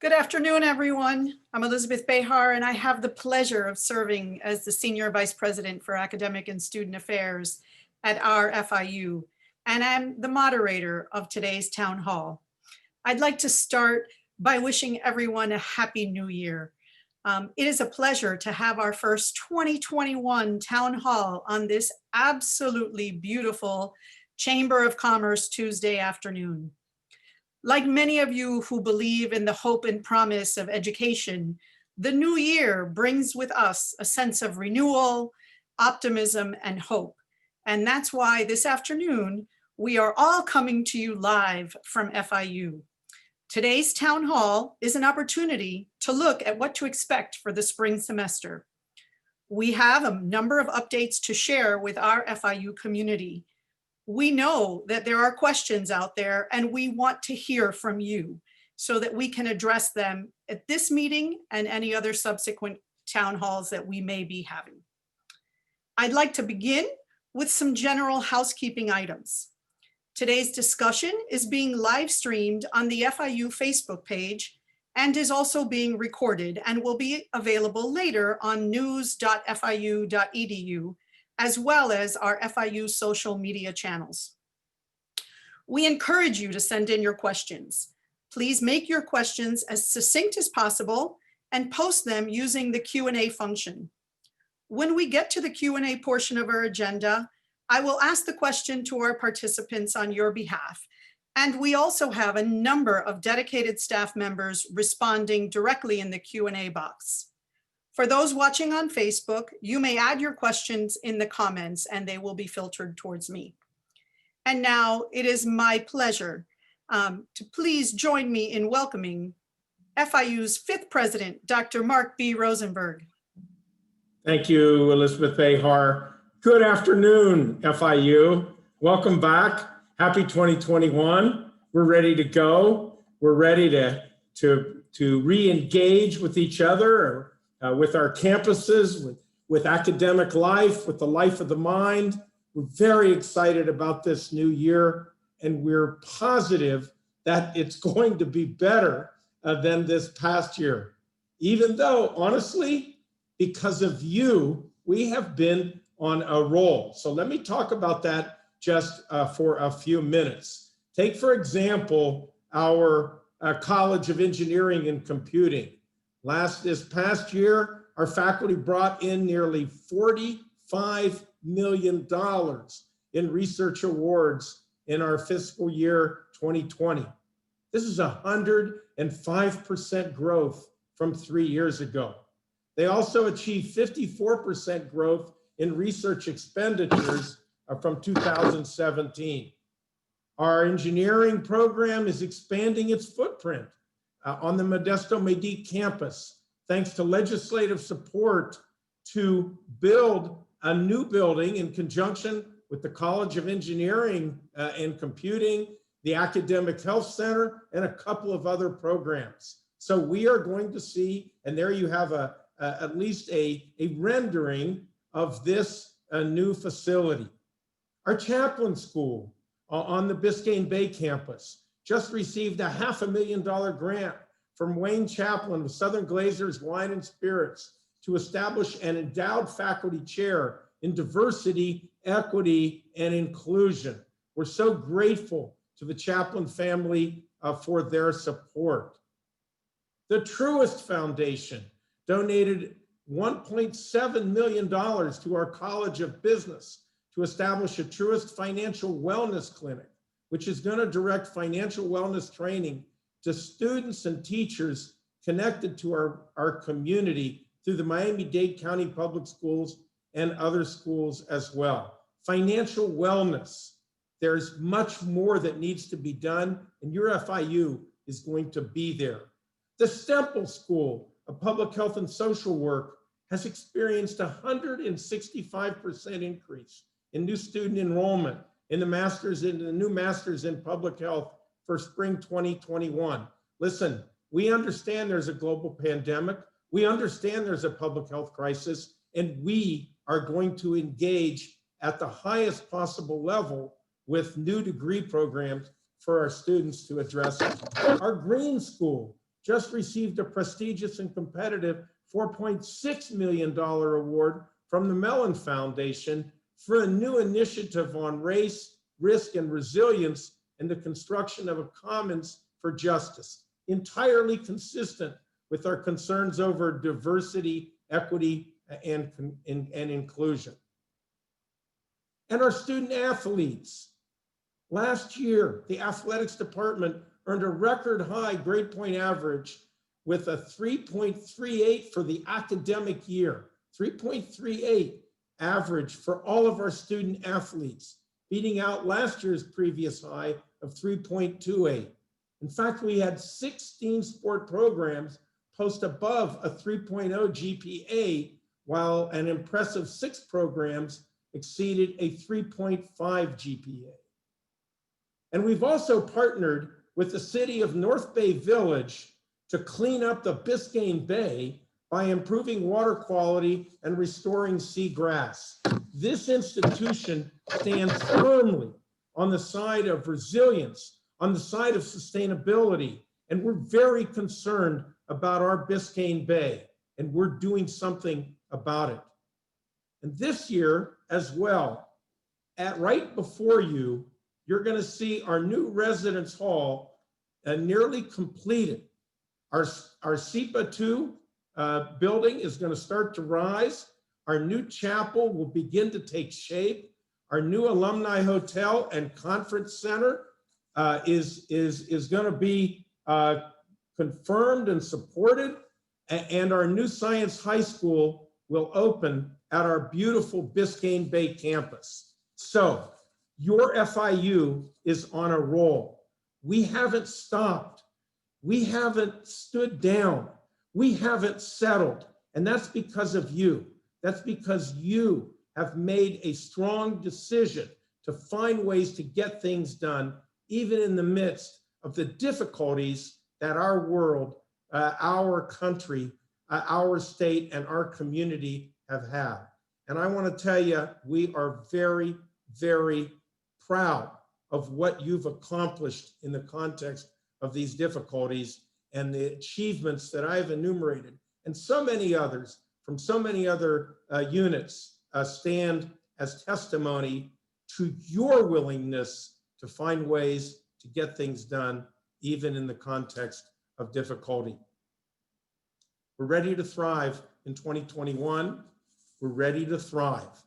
Good afternoon, everyone. I'm Elizabeth Behar, and I have the pleasure of serving as the Senior Vice President for Academic and Student Affairs at our FIU, and I'm the moderator of today's town hall. I'd like to start by wishing everyone a happy new year. It is a pleasure to have our first 2021 town hall on this absolutely beautiful Chamber of Commerce Tuesday afternoon. Like many of you who believe in the hope and promise of education, the new year brings with us a sense of renewal, optimism, and hope. And that's why this afternoon, we are all coming to you live from FIU. Today's town hall is an opportunity to look at what to expect for the spring semester. We have a number of updates to share with our FIU community. We know that there are questions out there and we want to hear from you so that we can address them at this meeting and any other subsequent town halls that we may be having. I'd like to begin with some general housekeeping items. Today's discussion is being live streamed on the FIU Facebook page and is also being recorded and will be available later on news.fiu.edu, as well as our FIU social media channels. We encourage you to send in your questions. Please make your questions as succinct as possible and post them using the Q&A function. When we get to the Q&A portion of our agenda, I will ask the question to our participants on your behalf. And we also have a number of dedicated staff members responding directly in the Q&A box. For those watching on Facebook, you may add your questions in the comments and they will be filtered towards me. And now it is my pleasure to please join me in welcoming FIU's 5th president, Dr. Mark B. Rosenberg. Thank you, Elizabeth Behar. Good afternoon, FIU. Welcome back. Happy 2021. We're ready to go. We're ready to re-engage with each other, with our campuses, with academic life, with the life of the mind. We're very excited about this new year, and we're positive that it's going to be better than this past year. Even though, honestly, because of you, we have been on a roll. So let me talk about that just for a few minutes. Take, for example, our College of Engineering and Computing. This past year, our faculty brought in nearly $45 million in research awards in our fiscal year 2020. This is 105% growth from 3 years ago. They also achieved 54% growth in research expenditures from 2017. Our engineering program is expanding its footprint on the Modesto Medellín campus, thanks to legislative support to build a new building in conjunction with the College of Engineering and Computing, the Academic Health Center, and a couple of other programs. So we are going to see, and there you have at least a rendering of this new facility. Our chaplain school on the Biscayne Bay campus just received a $500,000 grant from Wayne Chaplin with Southern Glazers Wine and Spirits to establish an endowed faculty chair in diversity, equity, and inclusion. We're so grateful to the Chaplin family for their support. The Truist Foundation donated $1.7 million to our College of Business to establish a Truist Financial Wellness Clinic, which is going to direct financial wellness training to students and teachers connected to our community through the Miami-Dade County Public Schools and other schools as well. Financial wellness, there's much more that needs to be done, and your FIU is going to be there. The Stemple School of Public Health and Social Work has experienced a 165% increase in new student enrollment in the new Masters in Public Health for spring 2021. Listen, we understand there's a global pandemic. We understand there's a public health crisis, and we are going to engage at the highest possible level with new degree programs for our students to address it. Our Green School just received a prestigious and competitive $4.6 million award from the Mellon Foundation for a new initiative on race, risk, and resilience in the construction of a commons for justice, entirely consistent with our concerns over diversity, equity, and inclusion. And our student athletes. Last year, the athletics department earned a record high grade point average with a 3.38 for the academic year, 3.38 average for all of our student athletes, beating out last year's previous high of 3.28. In fact, we had 16 sport programs post above a 3.0 GPA, while an impressive 6 programs exceeded a 3.5 GPA. And we've also partnered with the city of North Bay Village to clean up the Biscayne Bay by improving water quality and restoring seagrass. This institution stands firmly on the side of resilience, on the side of sustainability, and we're very concerned about our Biscayne Bay, and we're doing something about it. And this year as well, right before you, you're going to see our new residence hall nearly completed. Our SEPA 2 building is going to start to rise. Our new chapel will begin to take shape. Our new alumni hotel and conference center is going to be confirmed and supported. And our new science high school will open at our beautiful Biscayne Bay campus. So your FIU is on a roll. We haven't stopped. We haven't stood down. We haven't settled. And that's because of you. That's because you have made a strong decision to find ways to get things done, even in the midst of the difficulties that our world, our country, our state, and our community have had. And I want to tell you, we are very, very proud of what you've accomplished in the context of these difficulties and the achievements that I've enumerated, and so many others from so many other units stand as testimony to your willingness to find ways to get things done, even in the context of difficulty. We're ready to thrive in 2021. We're ready to thrive.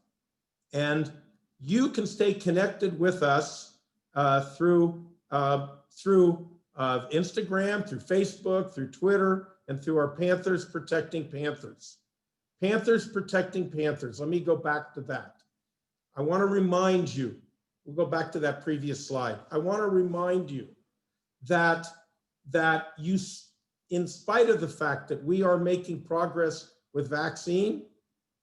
And you can stay connected with us through Instagram, through Facebook, through Twitter, and through our Panthers Protecting Panthers. Panthers Protecting Panthers. Let me go back to that. I want to remind you, we'll go back to that previous slide. I want to remind you that you, in spite of the fact that we are making progress with vaccine,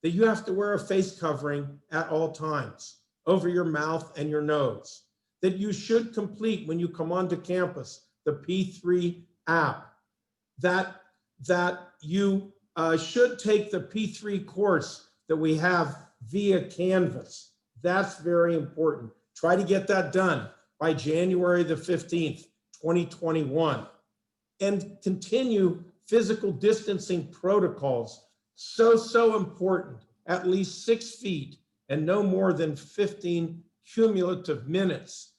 that you have to wear a face covering at all times over your mouth and your nose, that you should complete when you come onto campus the P3 app, that you should take the P3 course that we have via Canvas. That's very important. Try to get that done by January the 15th, 2021. And continue physical distancing protocols. So important. At least 6 feet and no more than 15 cumulative minutes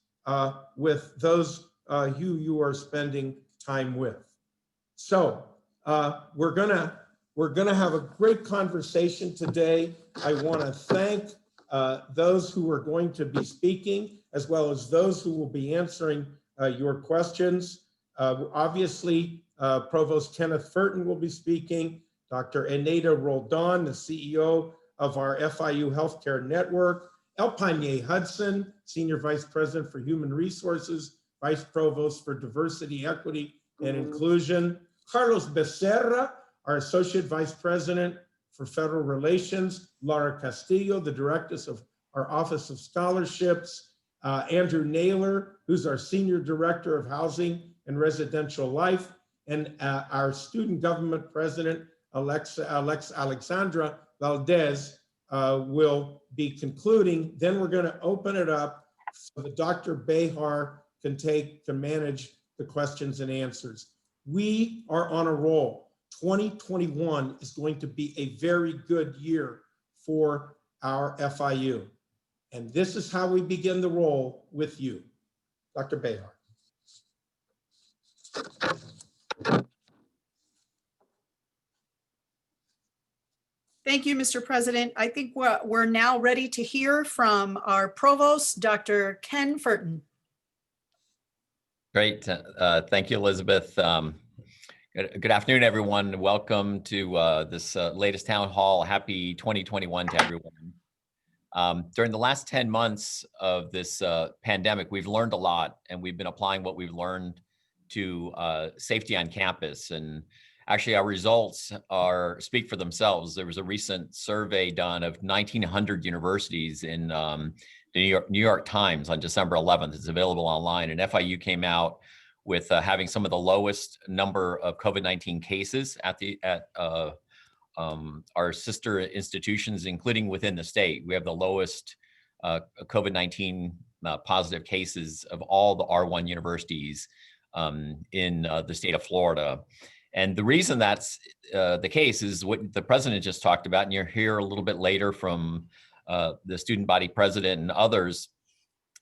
with those who you are spending time with. So we're gonna have a great conversation today. I want to thank those who are going to be speaking, as well as those who will be answering your questions. Obviously, Provost Kenneth Furton will be speaking. Dr. Eneda Roldan, the CEO of our FIU Healthcare Network. Elpanye Hudson, Senior Vice President for Human Resources, Vice Provost for Diversity, Equity, and Inclusion. Carlos Becerra, our Associate Vice President for Federal Relations. Laura Castillo, the Director of our Office of Scholarships. Andrew Naylor, who's our Senior Director of Housing and Residential Life. And our Student Government President, Alexandra Valdez, will be concluding. Then we're going to open it up so that Dr. Behar can manage the questions and answers. We are on a roll. 2021 is going to be a very good year for our FIU. And this is how we begin the roll with you. Dr. Behar. Thank you, Mr. President. I think we're now ready to hear from our provost, Dr. Ken Furton. Great. Thank you, Elizabeth. Good afternoon, everyone. Welcome to this latest town hall. Happy 2021 to everyone. During the last 10 months of this pandemic, we've learned a lot, and we've been applying what we've learned to safety on campus. And actually, our results speak for themselves. There was a recent survey done of 1,900 universities in the New York Times on December 11th. It's available online, and FIU came out with having some of the lowest number of COVID-19 cases at our sister institutions, including within the state. We have the lowest COVID-19 positive cases of all the R1 universities in the state of Florida. And the reason that's the case is what the president just talked about, and you'll hear a little bit later from the student body president and others,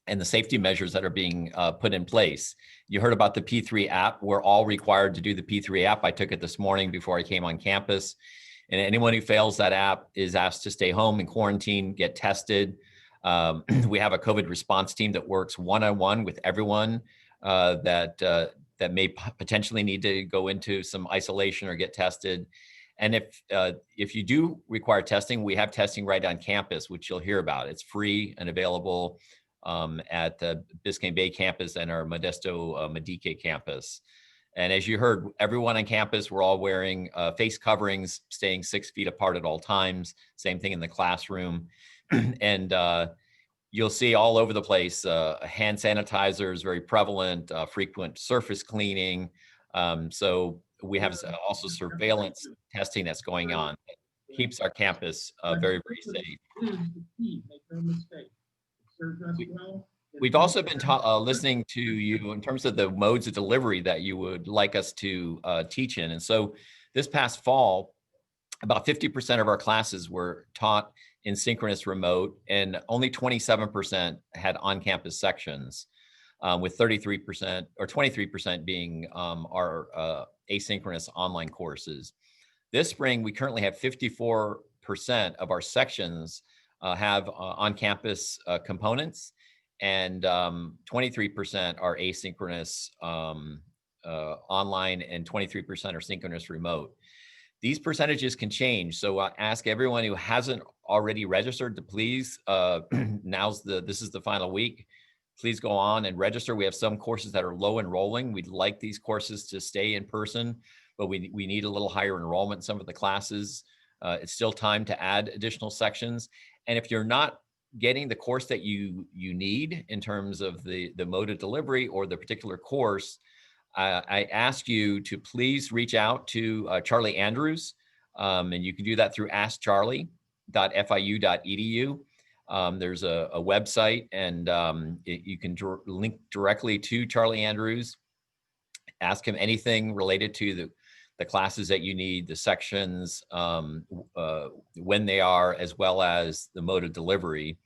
and the safety measures that are being put in place. You heard about the P3 app. We're all required to do the P3 app. I took it this morning before I came on campus. And anyone who fails that app is asked to stay home in quarantine, get tested. We have a COVID response team that works one-on-one with everyone that may potentially need to go into some isolation or get tested. And if you do require testing, we have testing right on campus, which you'll hear about. It's free and available at the Biscayne Bay campus and our Modesto Medique campus. And as you heard, everyone on campus, we're all wearing face coverings, staying 6 feet apart at all times. Same thing in the classroom. And you'll see all over the place, hand sanitizers, very prevalent, frequent surface cleaning. So we have also surveillance testing that's going on that keeps our campus very, very safe. We've also been listening to you in terms of the modes of delivery that you would like us to teach in. And so this past fall, about 50% of our classes were taught in synchronous remote, and only 27% had on-campus sections, with 33% or 23% being our asynchronous online courses. This spring, we currently have 54% of our sections have on-campus components, and 23% are asynchronous online, and 23% are synchronous remote. These percentages can change, so I ask everyone who hasn't already registered to please, this is the final week, please go on and register. We have some courses that are low enrolling. We'd like these courses to stay in person, but we need a little higher enrollment in some of the classes. It's still time to add additional sections. And if you're not getting the course that you need in terms of the mode of delivery or the particular course, I ask you to please reach out to Charlie Andrews, and you can do that through askcharlie.fiu.edu. There's a website, and you can link directly to Charlie Andrews. Ask him anything related to the classes that you need, the sections, when they are, as well as the mode of delivery.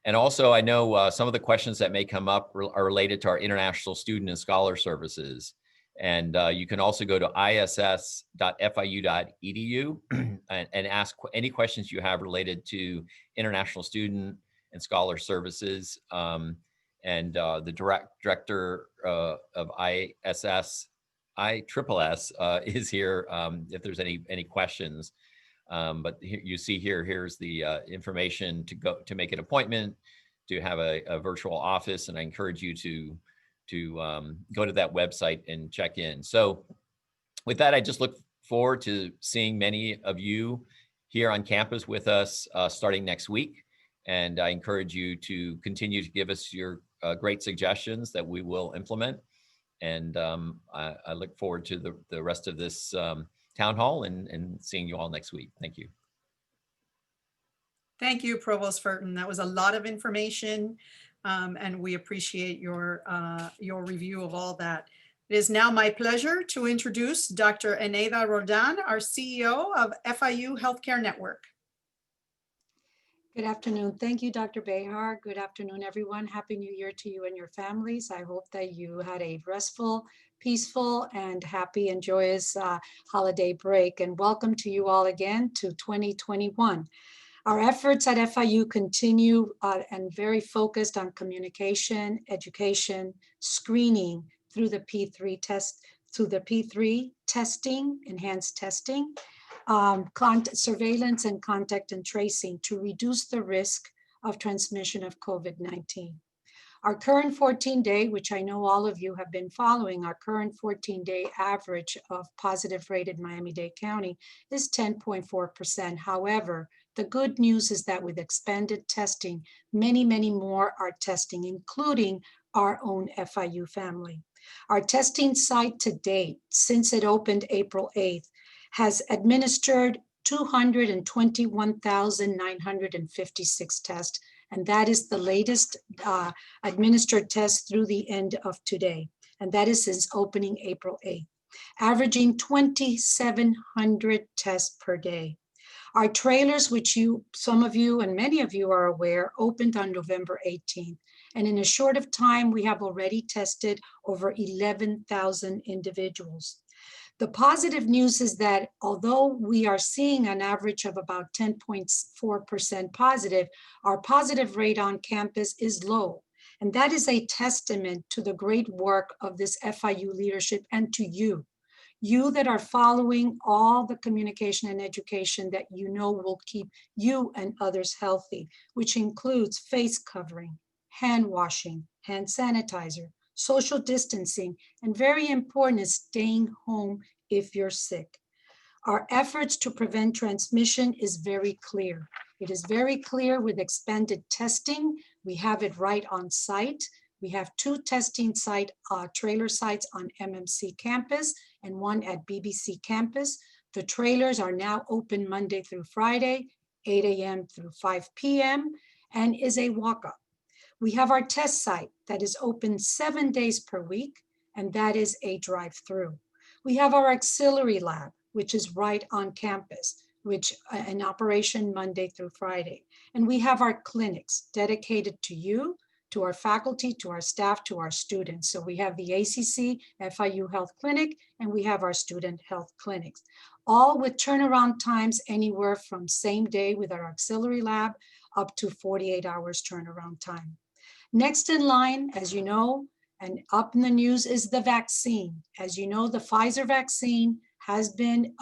And also, I know some of the questions that may come up are related to our international student and scholar services. And you can also go to iss.fiu.edu and ask any questions you have related to international student and scholar services. And the director of ISS is here if there's any questions. But you see here's the information to make an appointment, to have a virtual office, and I encourage you to go to that website and check in. So with that, I just look forward to seeing many of you here on campus with us starting next week. And I encourage you to continue to give us your great suggestions that we will implement. And I look forward to the rest of this town hall and seeing you all next week. Thank you. Thank you, Provost Furton. That was a lot of information, and we appreciate your review of all that. It is now my pleasure to introduce Dr. Eneida Roldan, our CEO of FIU Healthcare Network. Good afternoon. Thank you, Dr. Behar. Good afternoon, everyone. Happy New Year to you and your families. I hope that you had a restful, peaceful, and happy and joyous holiday break. And welcome to you all again to 2021. Our efforts at FIU continue and very focused on communication, education, screening through the P3 test, through the P3 testing, enhanced testing, surveillance and contact and tracing to reduce the risk of transmission of COVID-19. Our current 14-day, which I know all of you have been following, our current 14-day average of positive rate in Miami-Dade County is 10.4%. However, the good news is that with expanded testing, many, many more are testing, including our own FIU family. Our testing site to date, since it opened April 8th, has administered 221,956 tests, and that is the latest administered test through the end of today, and that is since opening April 8th, averaging 2,700 tests per day. Our trailers, which some of you and many of you are aware, opened on November 18th, and in a short of time, we have already tested over 11,000 individuals. The positive news is that although we are seeing an average of about 10.4% positive, our positive rate on campus is low. And that is a testament to the great work of this FIU leadership and to you that are following all the communication and education that you know will keep you and others healthy, which includes face covering, hand washing, hand sanitizer, social distancing, and very important is staying home if you're sick. Our efforts to prevent transmission is very clear. It is very clear with expanded testing. We have it right on site. We have 2 testing site trailer sites on MMC campus and 1 at BBC campus. The trailers are now open Monday through Friday, 8 a.m. through 5 p.m. and is a walk-up. We have our test site that is open 7 days per week, and that is a drive-through. We have our auxiliary lab, which is right on campus, which in operation Monday through Friday. And we have our clinics dedicated to you, to our faculty, to our staff, to our students. So we have the ACC FIU Health Clinic, and we have our student health clinics, all with turnaround times anywhere from same day with our auxiliary lab up to 48 hours turnaround time. Next in line, as you know, and up in the news is the vaccine. As you know, the Pfizer vaccine has been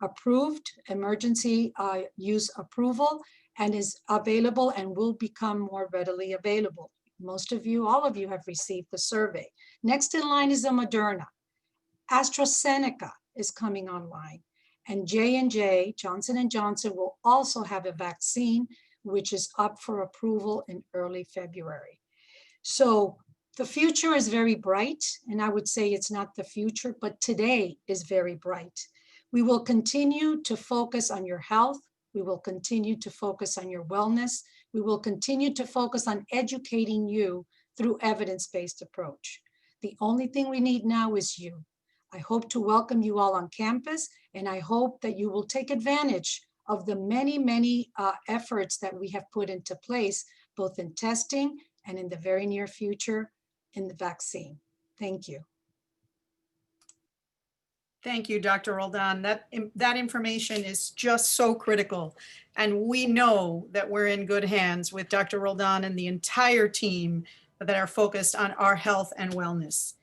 approved, emergency use approval, and is available and will become more readily available. Most of you, all of you have received the survey. Next in line is the Moderna. AstraZeneca is coming online, and J&J, Johnson & Johnson, will also have a vaccine which is up for approval in early February. So the future is very bright, and I would say it's not the future, but today is very bright. We will continue to focus on your health. We will continue to focus on your wellness. We will continue to focus on educating you through evidence-based approach. The only thing we need now is you. I hope to welcome you all on campus, and I hope that you will take advantage of the many, many efforts that we have put into place, both in testing and in the very near future in the vaccine. Thank you. Thank you, Dr. Roldan. That information is just so critical. And we know that we're in good hands with Dr. Roldan and the entire team that are focused on our health and wellness.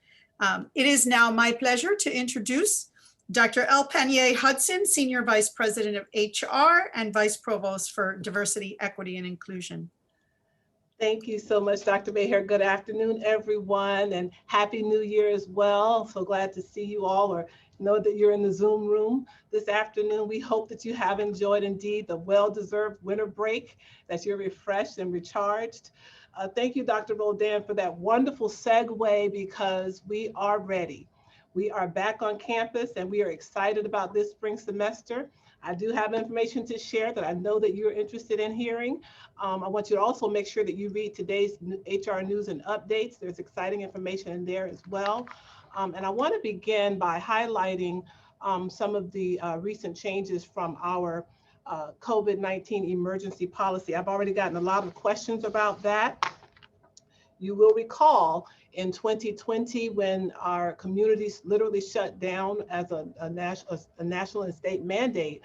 It is now my pleasure to introduce Dr. El Panier Hudson, Senior Vice President of HR and Vice Provost for Diversity, Equity, and Inclusion. Thank you so much, Dr. Behar. Good afternoon, everyone, and Happy New Year as well. So glad to see you all, or know that you're in the Zoom room this afternoon. We hope that you have enjoyed indeed the well-deserved winter break, that you're refreshed and recharged. Thank you, Dr. Roldan, for that wonderful segue, because we are ready. We are back on campus and we are excited about this spring semester. I do have information to share that I know that you're interested in hearing. I want you to also make sure that you read today's HR news and updates. There's exciting information in there as well. And I want to begin by highlighting some of the recent changes from our COVID-19 emergency policy. I've already gotten a lot of questions about that. You will recall in 2020, when our communities literally shut down as a national and state mandate,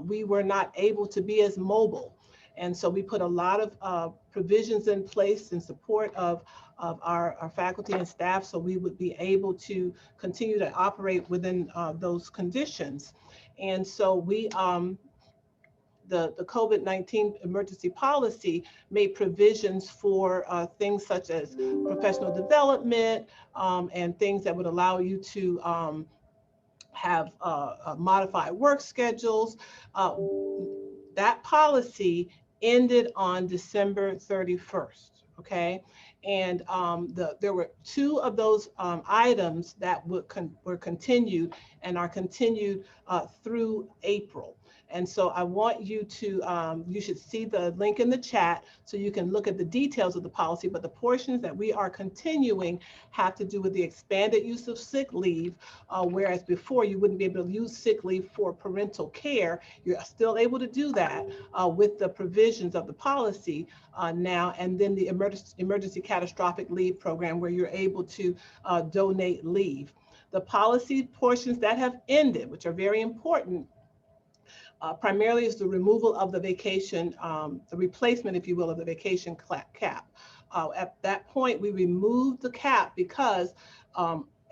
we were not able to be as mobile. And so we put a lot of provisions in place in support of our faculty and staff, so we would be able to continue to operate within those conditions. And so we the COVID-19 emergency policy made provisions for things such as professional development and things that would allow you to have modified work schedules. That policy ended on December 31st, okay? And there were two of those items that were continued and are continued through April. And so I want you to, you should see the link in the chat so you can look at the details of the policy, but the portions that we are continuing have to do with the expanded use of sick leave, whereas before you wouldn't be able to use sick leave for parental care. You're still able to do that with the provisions of the policy now, and then the emergency catastrophic leave program where you're able to donate leave. The policy portions that have ended, which are very important, primarily is the removal of the vacation, the replacement, if you will, of the vacation cap. At that point, we removed the cap because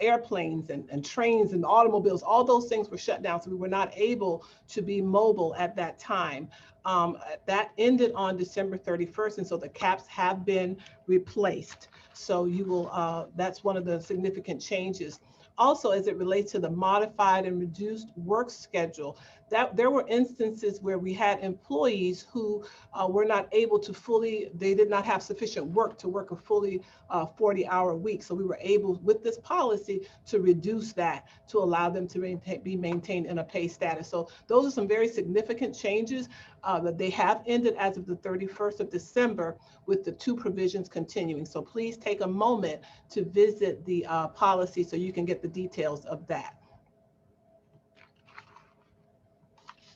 airplanes and trains and automobiles, all those things were shut down. So we were not able to be mobile at that time. That ended on December 31st. And so the caps have been replaced. So you will, that's one of the significant changes. Also, as it relates to the modified and reduced work schedule, that there were instances where we had employees who were not able to fully, they did not have sufficient work to work a fully 40-hour week. So we were able, with this policy, to reduce that to allow them to be maintained in a pay status. So those are some very significant changes that they have ended as of the 31st of December, with the two provisions continuing. So please take a moment to visit the policy so you can get the details of that.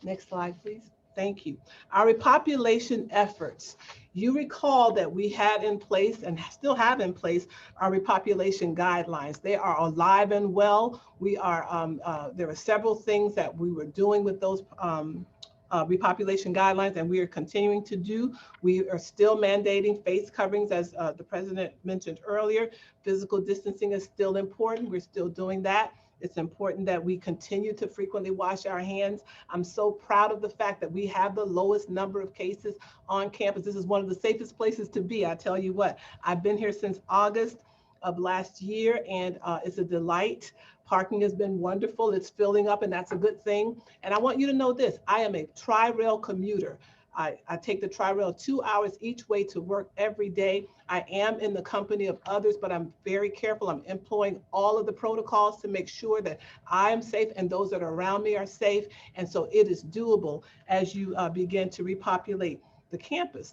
Next slide, please. Thank you. Our repopulation efforts. You recall that we had in place and still have in place our repopulation guidelines. They are alive and well. We are, there are several things that we were doing with those repopulation guidelines, and we are continuing to do. We are still mandating face coverings, as the president mentioned earlier. Physical distancing is still important. We're still doing that. It's important that we continue to frequently wash our hands. I'm so proud of the fact that we have the lowest number of cases on campus. This is one of the safest places to be. I tell you what, I've been here since August of last year, and it's a delight. Parking has been wonderful. It's filling up, and that's a good thing. And I want you to know this, I am a Tri-Rail commuter. I take the Tri-Rail 2 hours each way to work every day. I am in the company of others, but I'm very careful. I'm employing all of the protocols to make sure that I am safe and those that are around me are safe. And so it is doable as you begin to repopulate the campus.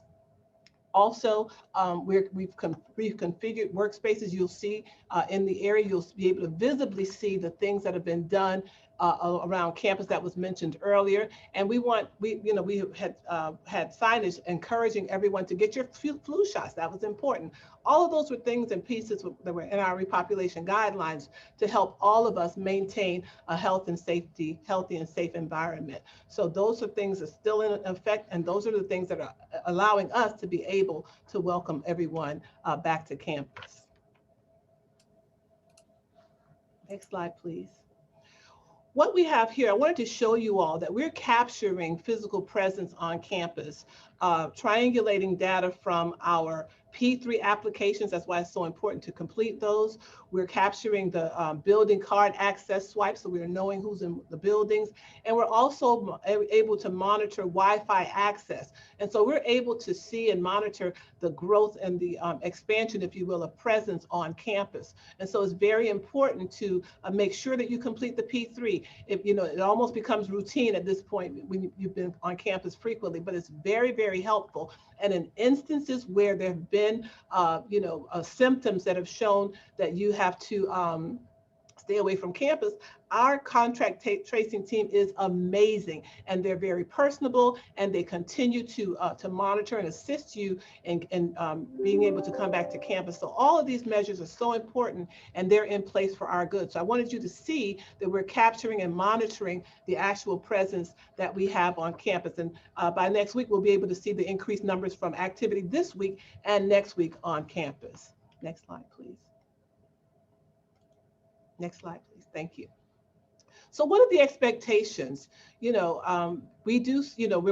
Also, we've configured workspaces. You'll see in the area, you'll be able to visibly see the things that have been done around campus that was mentioned earlier. And we had signage encouraging everyone to get your flu shots. That was important. All of those were things and pieces that were in our repopulation guidelines to help all of us maintain a healthy and safe environment. So those are things that are still in effect, and those are the things that are allowing us to be able to welcome everyone back to campus. Next slide, please. What we have here, I wanted to show you all that we're capturing physical presence on campus, triangulating data from our P3 applications. That's why it's so important to complete those. We're capturing the building card access swipe, so we're knowing who's in the buildings. And we're also able to monitor Wi-Fi access. And so we're able to see and monitor the growth and the expansion, if you will, of presence on campus. And so it's very important to make sure that you complete the P3. If you know, it almost becomes routine at this point when you've been on campus frequently, but it's very, very helpful. And in instances where there have been, symptoms that have shown that you have to stay away from campus. Our contract tracing team is amazing, and they're very personable, and they continue to monitor and assist you in being able to come back to campus. So all of these measures are so important, and they're in place for our good. So I wanted you to see that we're capturing and monitoring the actual presence that we have on campus. And by next week, we'll be able to see the increased numbers from activity this week and next week on campus. Next slide, please. Next slide, please. Thank you. So what are the expectations? We're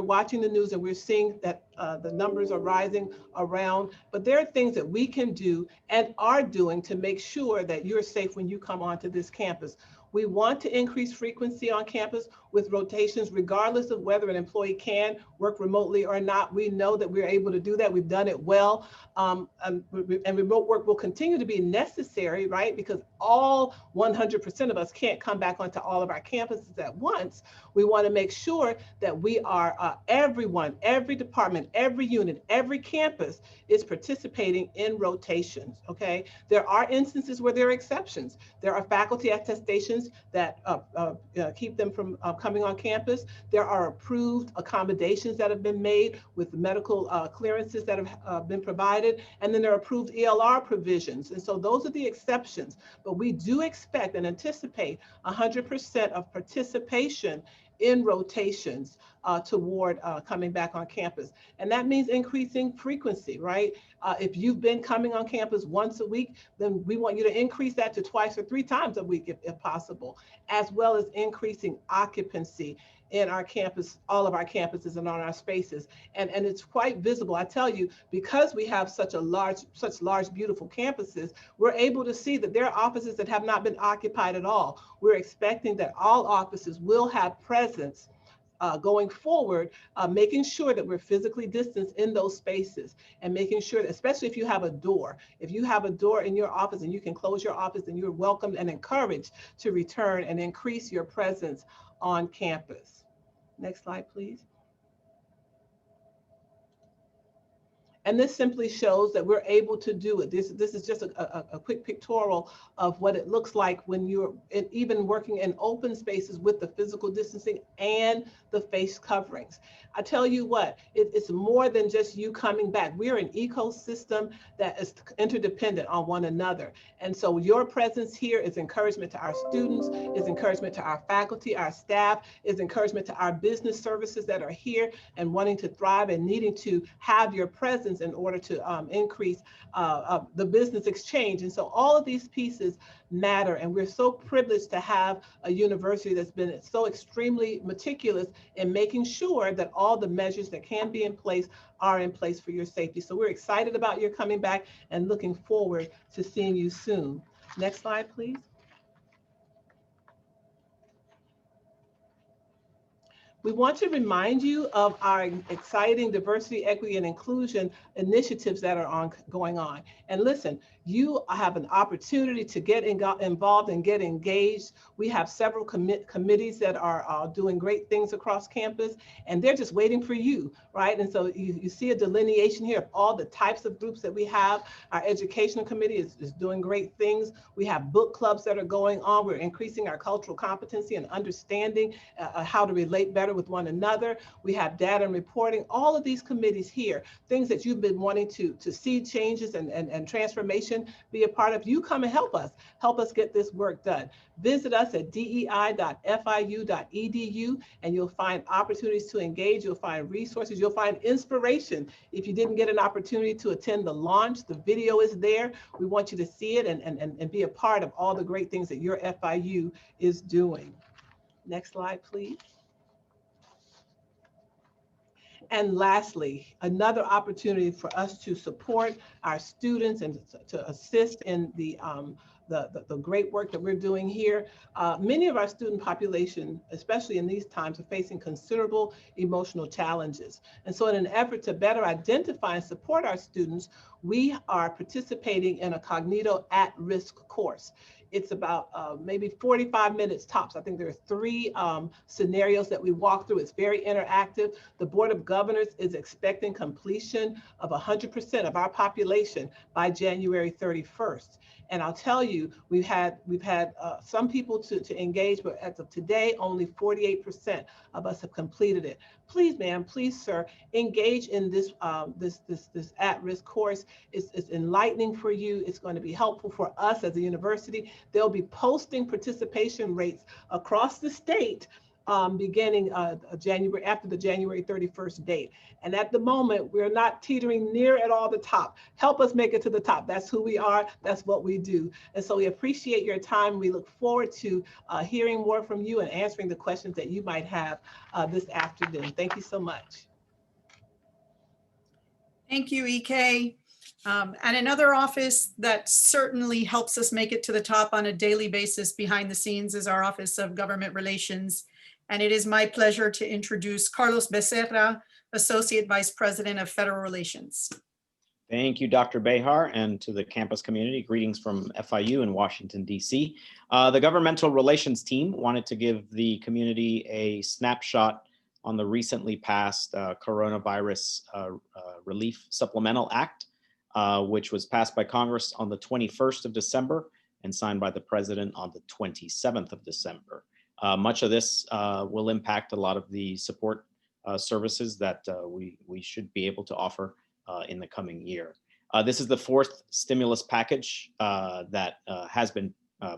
watching the news and we're seeing that the numbers are rising around, but there are things that we can do and are doing to make sure that you're safe when you come onto this campus. We want to increase frequency on campus with rotations, regardless of whether an employee can work remotely or not. We know that we're able to do that. We've done it well. And remote work will continue to be necessary, right? Because all 100% of us can't come back onto all of our campuses at once. We want to make sure that we are, everyone, every department, every unit, every campus is participating in rotations, okay? There are instances where there are exceptions. There are faculty attestations that keep them from coming on campus. There are approved accommodations that have been made with medical clearances that have been provided, and then there are approved ELR provisions. And so those are the exceptions, but we do expect and anticipate 100% of participation in rotations toward coming back on campus. And that means increasing frequency, right? If you've been coming on campus once a week, then we want you to increase that to twice or 3 times a week if possible, as well as increasing occupancy in our campus, all of our campuses and on our spaces. And it's quite visible. I tell you, because we have such large, beautiful campuses, we're able to see that there are offices that have not been occupied at all. We're expecting that all offices will have presence going forward, making sure that we're physically distanced in those spaces and making sure that, especially if you have a door in your office and you can close your office, then you're welcomed and encouraged to return and increase your presence on campus. Next slide, please. And this simply shows that we're able to do it. This is just a quick pictorial of what it looks like when you're even working in open spaces with the physical distancing and the face coverings. I tell you what, it's more than just you coming back. We're an ecosystem that is interdependent on one another. And so your presence here is encouragement to our students, is encouragement to our faculty, our staff, is encouragement to our business services that are here and wanting to thrive and needing to have your presence in order to increase the business exchange. And so all of these pieces matter. And we're so privileged to have a university that's been so extremely meticulous in making sure that all the measures that can be in place are in place for your safety. So we're excited about your coming back and looking forward to seeing you soon. Next slide, please. We want to remind you of our exciting diversity, equity, and inclusion initiatives that are going on. And listen, you have an opportunity to get involved and get engaged. We have several committees that are doing great things across campus, and they're just waiting for you, right? And so you see a delineation here of all the types of groups that we have. Our educational committee is doing great things. We have book clubs that are going on. We're increasing our cultural competency and understanding how to relate better with one another. We have data and reporting, all of these committees here, things that you've been wanting to see changes and transformation be a part of. You come and help us get this work done. Visit us at dei.fiu.edu and you'll find opportunities to engage. You'll find resources. You'll find inspiration. If you didn't get an opportunity to attend the launch, the video is there. We want you to see it and be a part of all the great things that your FIU is doing. Next slide, please. And lastly, another opportunity for us to support our students and to assist in the great work that we're doing here. Many of our student population, especially in these times, are facing considerable emotional challenges. And so in an effort to better identify and support our students, we are participating in a Cognito at-risk course. It's about maybe 45 minutes tops. I think there are 3 scenarios that we walk through. It's very interactive. The Board of Governors is expecting completion of 100% of our population by January 31st. And I'll tell you, we've had some people to engage, but as of today, only 48% of us have completed it. Please, ma'am, please, sir, engage in this this at-risk course. It's enlightening for you. It's going to be helpful for us as a university. They'll be posting participation rates across the state beginning January, after the January 31st date. And at the moment, we're not teetering near at all the top. Help us make it to the top. That's who we are. That's what we do. And so we appreciate your time. We look forward to hearing more from you and answering the questions that you might have this afternoon. Thank you so much. Thank you, EK. And another office that certainly helps us make it to the top on a daily basis behind the scenes is our Office of Government Relations. And it is my pleasure to introduce Carlos Becerra, Associate Vice President of Federal Relations. Thank you, Dr. Behar, and to the campus community. Greetings from FIU in Washington, D.C. The governmental relations team wanted to give the community a snapshot on the recently passed Coronavirus Relief Supplemental Act, which was passed by Congress on the 21st of December and signed by the President on the 27th of December. Much of this will impact a lot of the support services that we should be able to offer in the coming year. This is the fourth stimulus package that has been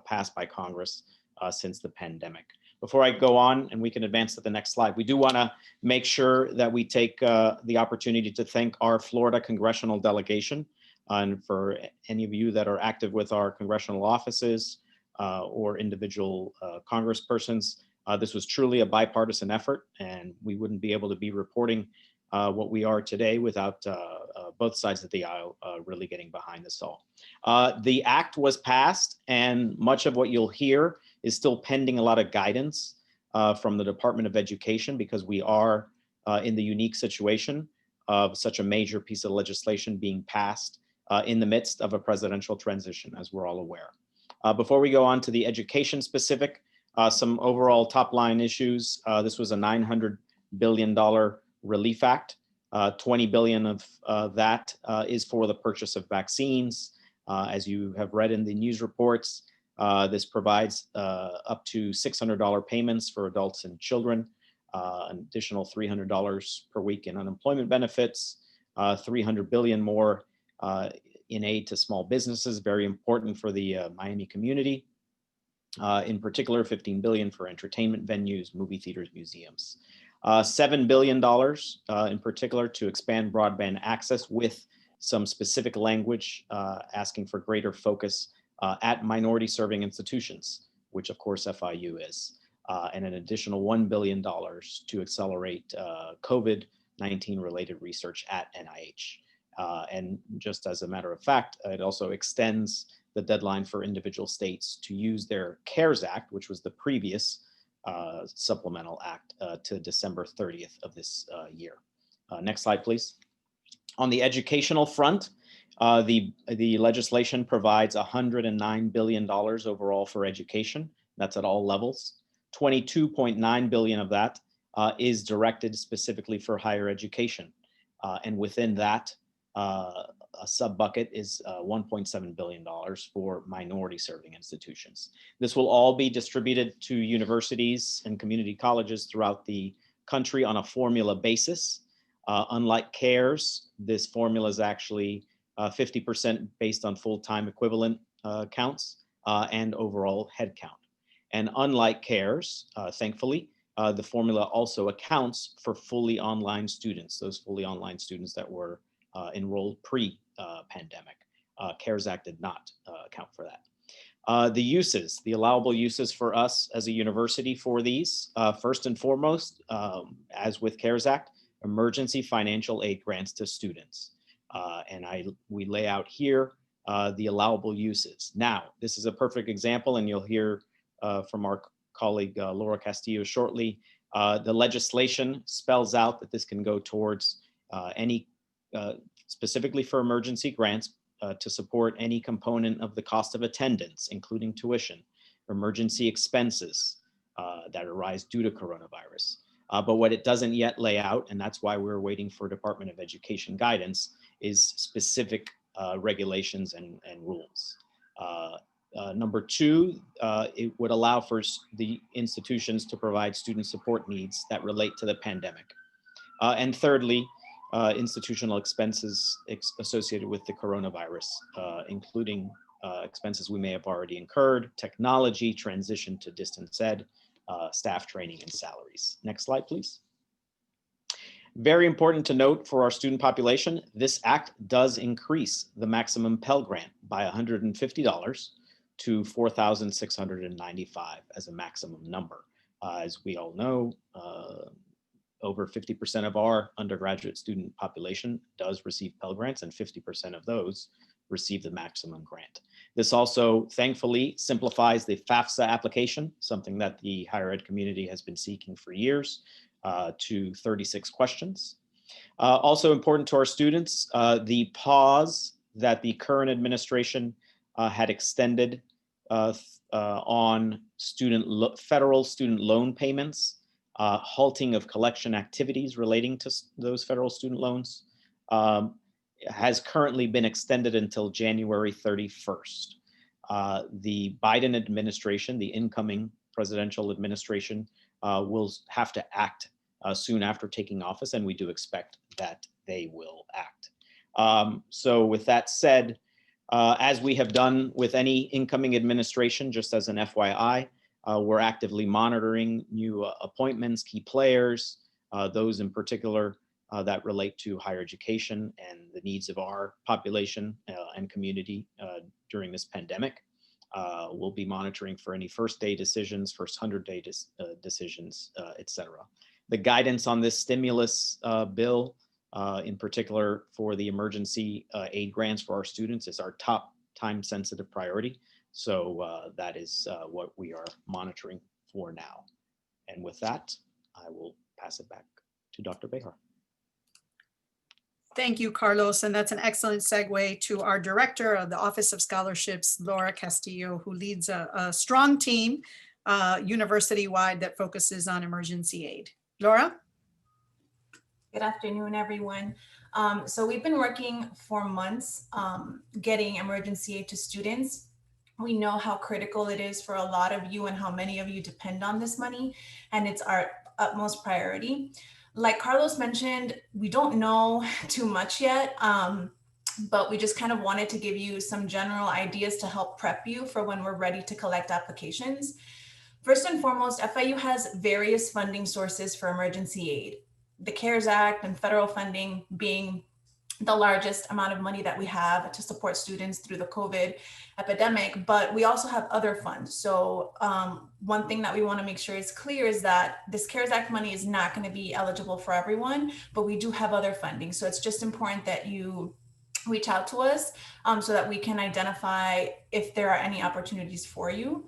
passed by Congress since the pandemic. Before I go on, and we can advance to the next slide, we do want to make sure that we take the opportunity to thank our Florida congressional delegation. And for any of you that are active with our congressional offices or individual congresspersons, this was truly a bipartisan effort, and we wouldn't be able to be reporting what we are today without both sides of the aisle really getting behind this all. The act was passed, and much of what you'll hear is still pending a lot of guidance from the Department of Education, because we are in the unique situation of such a major piece of legislation being passed in the midst of a presidential transition, as we're all aware. Before we go on to the education specific, some overall top line issues. This was a $900 billion relief act. 20 billion of that is for the purchase of vaccines. As you have read in the news reports, this provides up to $600 payments for adults and children, an additional $300 per week in unemployment benefits, 300 billion more in aid to small businesses, very important for the Miami community. In particular, 15 billion for entertainment venues, movie theaters, museums. $7 billion in particular to expand broadband access, with some specific language asking for greater focus at minority serving institutions, which of course FIU is, and an additional $1 billion to accelerate COVID-19 related research at NIH. And just as a matter of fact, it also extends the deadline for individual states to use their CARES Act, which was the previous supplemental act, to December 30th of this year. Next slide, please. On the educational front, the legislation provides $109 billion overall for education. That's at all levels. 22.9 billion of that is directed specifically for higher education. And within that, a sub bucket is $1.7 billion for minority serving institutions. This will all be distributed to universities and community colleges throughout the country on a formula basis. Unlike CARES, this formula is actually 50% based on full-time equivalent counts and overall head count. And unlike CARES, thankfully, the formula also accounts for fully online students, those fully online students that were enrolled pre-pandemic. CARES Act did not account for that. The uses, the allowable uses for us as a university for these, first and foremost, as with CARES Act, emergency financial aid grants to students. And we lay out here the allowable uses. Now, this is a perfect example, and you'll hear from our colleague Laura Castillo shortly. The legislation spells out that this can go towards any specifically for emergency grants to support any component of the cost of attendance, including tuition, emergency expenses that arise due to coronavirus. But what it doesn't yet lay out, and that's why we're waiting for Department of Education guidance, is specific regulations and rules. Number two, it would allow for the institutions to provide student support needs that relate to the pandemic. And thirdly, institutional expenses associated with the coronavirus, including expenses we may have already incurred, technology, transition to distance ed, staff training, and salaries. Next slide, please. Very important to note for our student population, this act does increase the maximum Pell Grant by $150 to $4,695 as a maximum number. As we all know, over 50% of our undergraduate student population does receive Pell Grants, and 50% of those receive the maximum grant. This also, thankfully, simplifies the FAFSA application, something that the higher ed community has been seeking for years, to 36 questions. Also important to our students, the pause that the current administration had extended on federal student loan payments, halting of collection activities relating to those federal student loans, has currently been extended until January 31st. The Biden administration, the incoming presidential administration, will have to act soon after taking office, and we do expect that they will act. So with that said, as we have done with any incoming administration, just as an FYI, we're actively monitoring new appointments, key players, those in particular that relate to higher education and the needs of our population and community during this pandemic. We'll be monitoring for any first day decisions, first 100-day decisions, et cetera. The guidance on this stimulus bill, in particular for the emergency aid grants for our students, is our top time-sensitive priority. So that is what we are monitoring for now. And with that, I will pass it back to Dr. Behar. Thank you, Carlos. And that's an excellent segue to our director of the Office of Scholarships, Laura Castillo, who leads a strong team university-wide that focuses on emergency aid. Laura? Good afternoon, everyone. So we've been working for months getting emergency aid to students. We know how critical it is for a lot of you and how many of you depend on this money, and it's our utmost priority. Like Carlos mentioned, we don't know too much yet, but we just kind of wanted to give you some general ideas to help prep you for when we're ready to collect applications. First and foremost, FIU has various funding sources for emergency aid. The CARES Act and federal funding being the largest amount of money that we have to support students through the COVID epidemic, but we also have other funds. So one thing that we want to make sure is clear is that this CARES Act money is not going to be eligible for everyone, but we do have other funding. So it's just important that you reach out to us so that we can identify if there are any opportunities for you.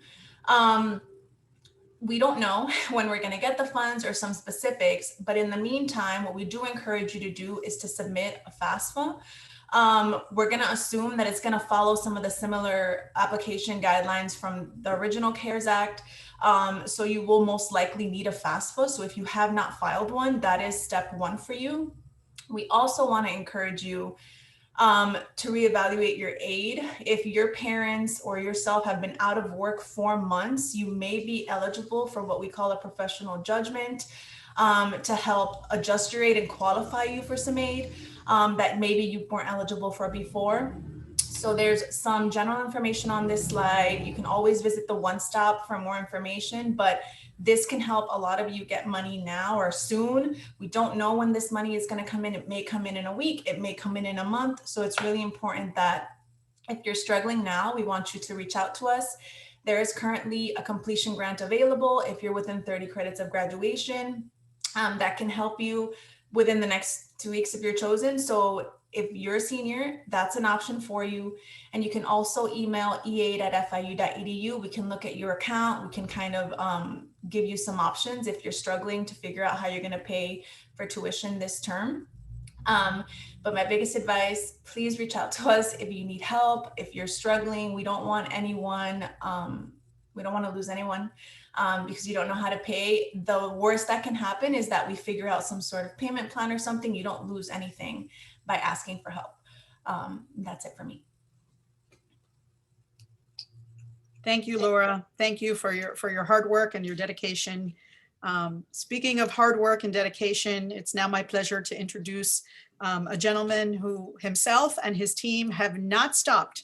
We don't know when we're going to get the funds or some specifics, but in the meantime, what we do encourage you to do is to submit a FAFSA. We're going to assume that it's going to follow some of the similar application guidelines from the original CARES Act. So you will most likely need a FAFSA. So if you have not filed one, that is step one for you. We also want to encourage you to reevaluate your aid. If your parents or yourself have been out of work for months, you may be eligible for what we call a professional judgment to help adjust your aid and qualify you for some aid that maybe you weren't eligible for before. So there's some general information on this slide. You can always visit the One Stop for more information, but this can help a lot of you get money now or soon. We don't know when this money is going to come in. It may come in a week. It may come in a month. So it's really important that if you're struggling now, we want you to reach out to us. There is currently a completion grant available if you're within 30 credits of graduation that can help you within the next 2 weeks if you're chosen. So if you're a senior, that's an option for you. And you can also email eaid@fiu.edu. We can look at your account. We can kind of give you some options if you're struggling to figure out how you're going to pay for tuition this term. But my biggest advice, please reach out to us if you need help, if you're struggling. We don't want anyone, we don't want to lose anyone because you don't know how to pay. The worst that can happen is that we figure out some sort of payment plan or something. You don't lose anything by asking for help. That's it for me. Thank you, Laura. Thank you for your hard work and your dedication. Speaking of hard work and dedication, it's now my pleasure to introduce a gentleman who himself and his team have not stopped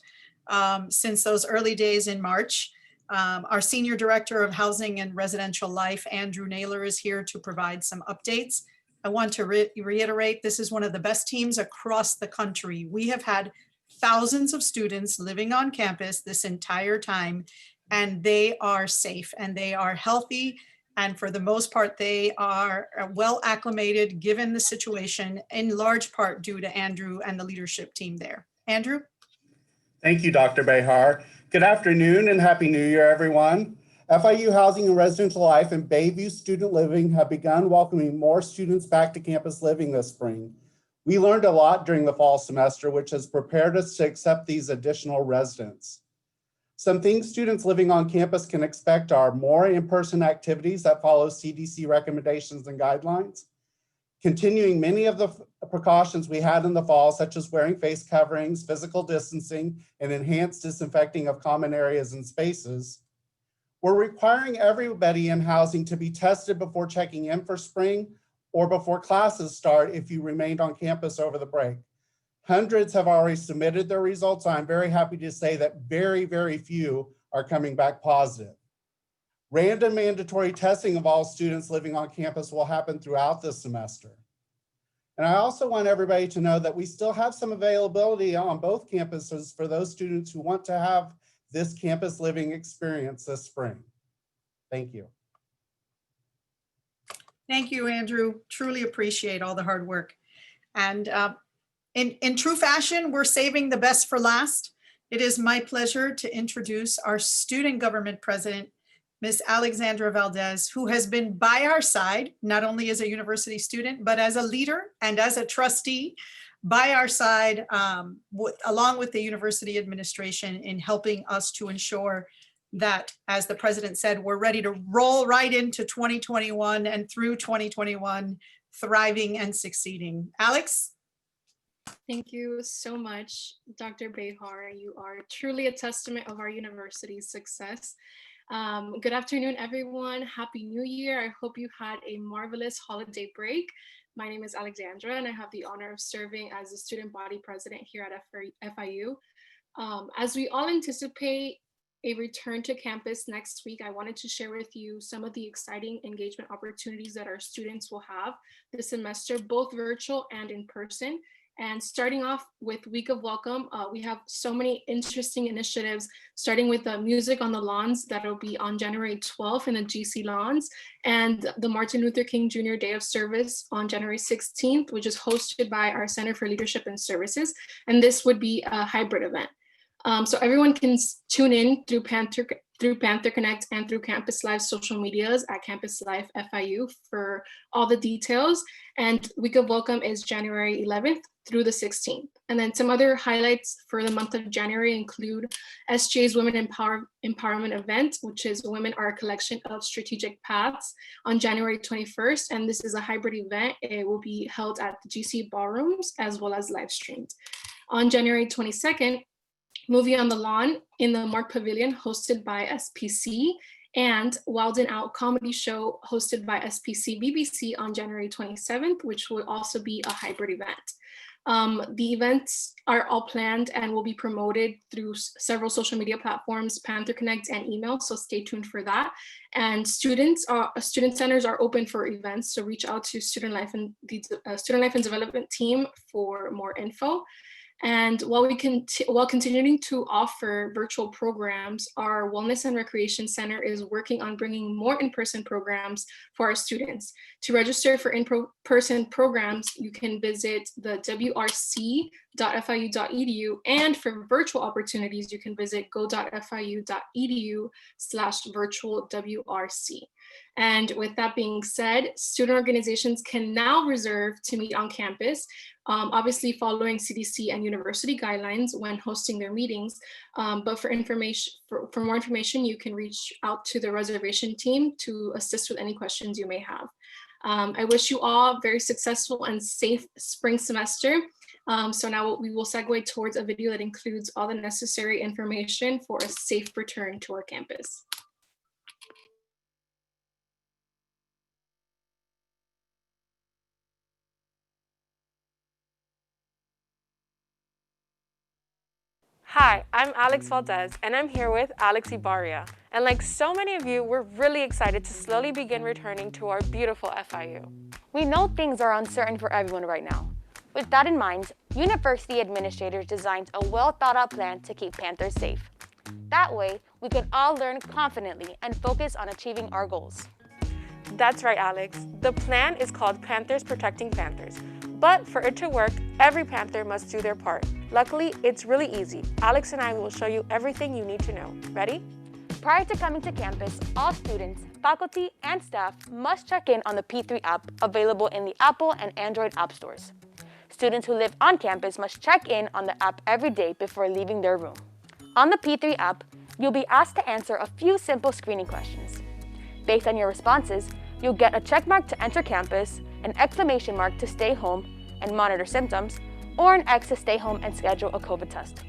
since those early days in March. Our Senior Director of Housing and Residential Life, Andrew Naylor, is here to provide some updates. I want to reiterate, this is one of the best teams across the country. We have had thousands of students living on campus this entire time, and they are safe and they are healthy. And for the most part, they are well acclimated given the situation, in large part due to Andrew and the leadership team there. Andrew? Thank you, Dr. Behar. Good afternoon and Happy New Year, everyone. FIU Housing and Residential Life and Bayview Student Living have begun welcoming more students back to campus living this spring. We learned a lot during the fall semester, which has prepared us to accept these additional residents. Some things students living on campus can expect are more in-person activities that follow CDC recommendations and guidelines, continuing many of the precautions we had in the fall, such as wearing face coverings, physical distancing, and enhanced disinfecting of common areas and spaces. We're requiring everybody in housing to be tested before checking in for spring or before classes start if you remained on campus over the break. Hundreds have already submitted their results. I'm very happy to say that very, very few are coming back positive. Random mandatory testing of all students living on campus will happen throughout this semester. And I also want everybody to know that we still have some availability on both campuses for those students who want to have this campus living experience this spring. Thank you. Thank you, Andrew. Truly appreciate all the hard work. And in true fashion, we're saving the best for last. It is my pleasure to introduce our student government president, Ms. Alexandra Valdez, who has been by our side, not only as a university student, but as a leader and as a trustee, by our side, along with the university administration, in helping us to ensure that, as the president said, we're ready to roll right into 2021 and through 2021, thriving and succeeding. Alex? Thank you so much, Dr. Behar. You are truly a testament of our university's success. Good afternoon, everyone. Happy New Year. I hope you had a marvelous holiday break. My name is Alexandra, and I have the honor of serving as the student body president here at FIU. As we all anticipate a return to campus next week, I wanted to share with you some of the exciting engagement opportunities that our students will have this semester, both virtual and in person. And starting off with Week of Welcome, we have so many interesting initiatives, starting with the Music on the Lawns that'll be on January 12th in the GC Lawns, and the Martin Luther King Jr. Day of Service on January 16th, which is hosted by our Center for Leadership and Services. And this would be a hybrid event. So everyone can tune in through Panther Connect and through Campus Live social medias at Campus Live FIU for all the details. And Week of Welcome is January 11th through the 16th. And then some other highlights for the month of January include SGA's Women Empowerment event, which is Women Are a Collection of Strategic Paths, on January 21st. And this is a hybrid event. It will be held at the GC ballrooms as well as live streamed. On January 22nd, Movie on the Lawn in the Mark Pavilion, hosted by SPC, and Wild 'N Out comedy show hosted by SPC BBC on January 27th, which will also be a hybrid event. The events are all planned and will be promoted through several social media platforms, Panther Connect, and email, so stay tuned for that. And student centers are open for events, so reach out to Student Life and Development team for more info. And while continuing to offer virtual programs, our Wellness and Recreation Center is working on bringing more in-person programs for our students. To register for in-person programs, you can visit the wrc.fiu.edu, and for virtual opportunities, you can visit go.fiu.edu/virtual WRC. And with that being said, student organizations can now reserve to meet on campus, obviously following CDC and university guidelines when hosting their meetings. But for more information, you can reach out to the reservation team to assist with any questions you may have. I wish you all a very successful and safe spring semester. So now we will segue towards a video that includes all the necessary information for a safe return to our campus. Hi, I'm Alex Valdez, and I'm here with Alex Ibarria. And like so many of you, we're really excited to slowly begin returning to our beautiful FIU. We know things are uncertain for everyone right now. With that in mind, university administrators designed a well-thought-out plan to keep Panthers safe. That way, we can all learn confidently and focus on achieving our goals. That's right, Alex. The plan is called Panthers Protecting Panthers. But for it to work, every Panther must do their part. Luckily, it's really easy. Alex and I will show you everything you need to know. Ready? Prior to coming to campus, all students, faculty, and staff must check in on the P3 app available in the Apple and Android app stores. Students who live on campus must check in on the app every day before leaving their room. On the P3 app, you'll be asked to answer a few simple screening questions. Based on your responses, you'll get a check mark to enter campus, an exclamation mark to stay home and monitor symptoms, or an X to stay home and schedule a COVID test.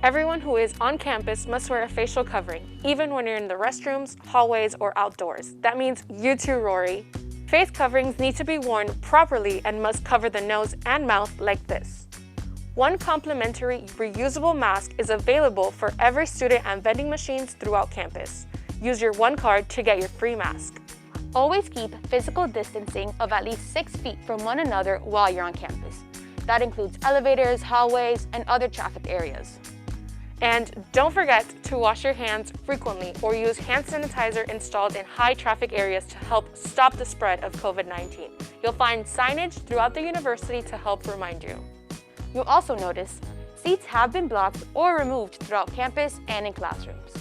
Everyone who is on campus must wear a facial covering, even when you're in the restrooms, hallways, or outdoors. That means you too, Rory. Face coverings need to be worn properly and must cover the nose and mouth like this. One complimentary reusable mask is available for every student and vending machines throughout campus. Use your one card to get your free mask. Always keep physical distancing of at least 6 feet from one another while you're on campus. That includes elevators, hallways, and other trafficked areas. And don't forget to wash your hands frequently or use hand sanitizer installed in high traffic areas to help stop the spread of COVID-19. You'll find signage throughout the university to help remind you. You'll also notice seats have been blocked or removed throughout campus and in classrooms.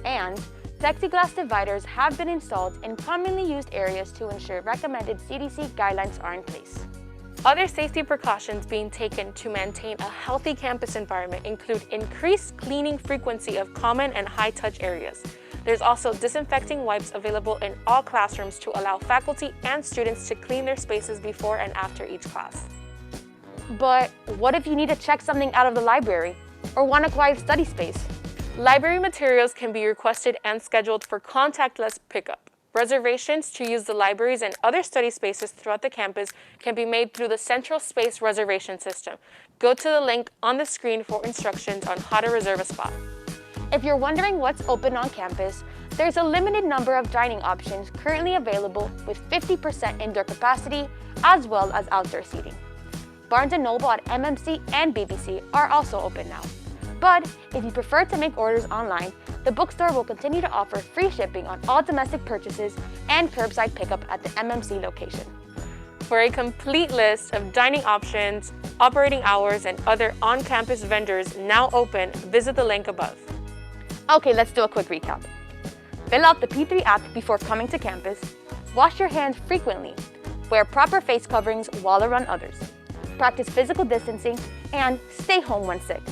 And plexiglass dividers have been installed in commonly used areas to ensure recommended CDC guidelines are in place. Other safety precautions being taken to maintain a healthy campus environment include increased cleaning frequency of common and high-touch areas. There's also disinfecting wipes available in all classrooms to allow faculty and students to clean their spaces before and after each class. But what if you need to check something out of the library or want a quiet study space? Library materials can be requested and scheduled for contactless pickup. Reservations to use the libraries and other study spaces throughout the campus can be made through the Central Space Reservation System. Go to the link on the screen for instructions on how to reserve a spot. If you're wondering what's open on campus, there's a limited number of dining options currently available with 50% indoor capacity as well as outdoor seating. Barnes & Noble at MMC and BBC are also open now. But if you prefer to make orders online, the bookstore will continue to offer free shipping on all domestic purchases and curbside pickup at the MMC location. For a complete list of dining options, operating hours, and other on-campus vendors now open, visit the link above. Okay, let's do a quick recap. Fill out the P3 app before coming to campus, wash your hands frequently, wear proper face coverings while around others, practice physical distancing, and stay home when sick.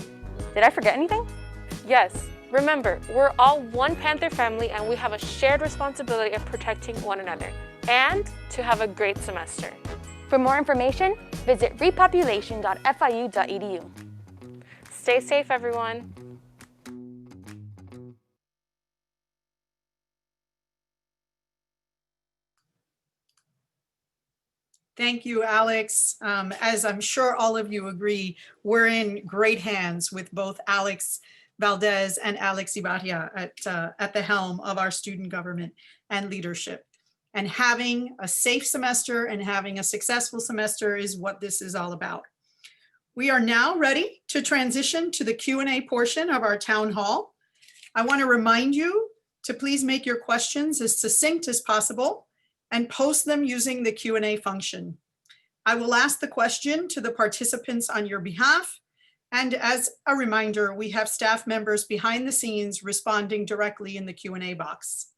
Did I forget anything? Yes. Remember, we're all one Panther family and we have a shared responsibility of protecting one another and to have a great semester. For more information, visit repopulation.fiu.edu. Stay safe, everyone. Thank you, Alex. As I'm sure all of you agree, we're in great hands with both Alex Valdez and Alex Ibarria at the helm of our student government and leadership. And having a safe semester and having a successful semester is what this is all about. We are now ready to transition to the Q&A portion of our town hall. I want to remind you to please make your questions as succinct as possible and post them using the Q&A function. I will ask the question to the participants on your behalf. And as a reminder, we have staff members behind the scenes responding directly in the Q&A box.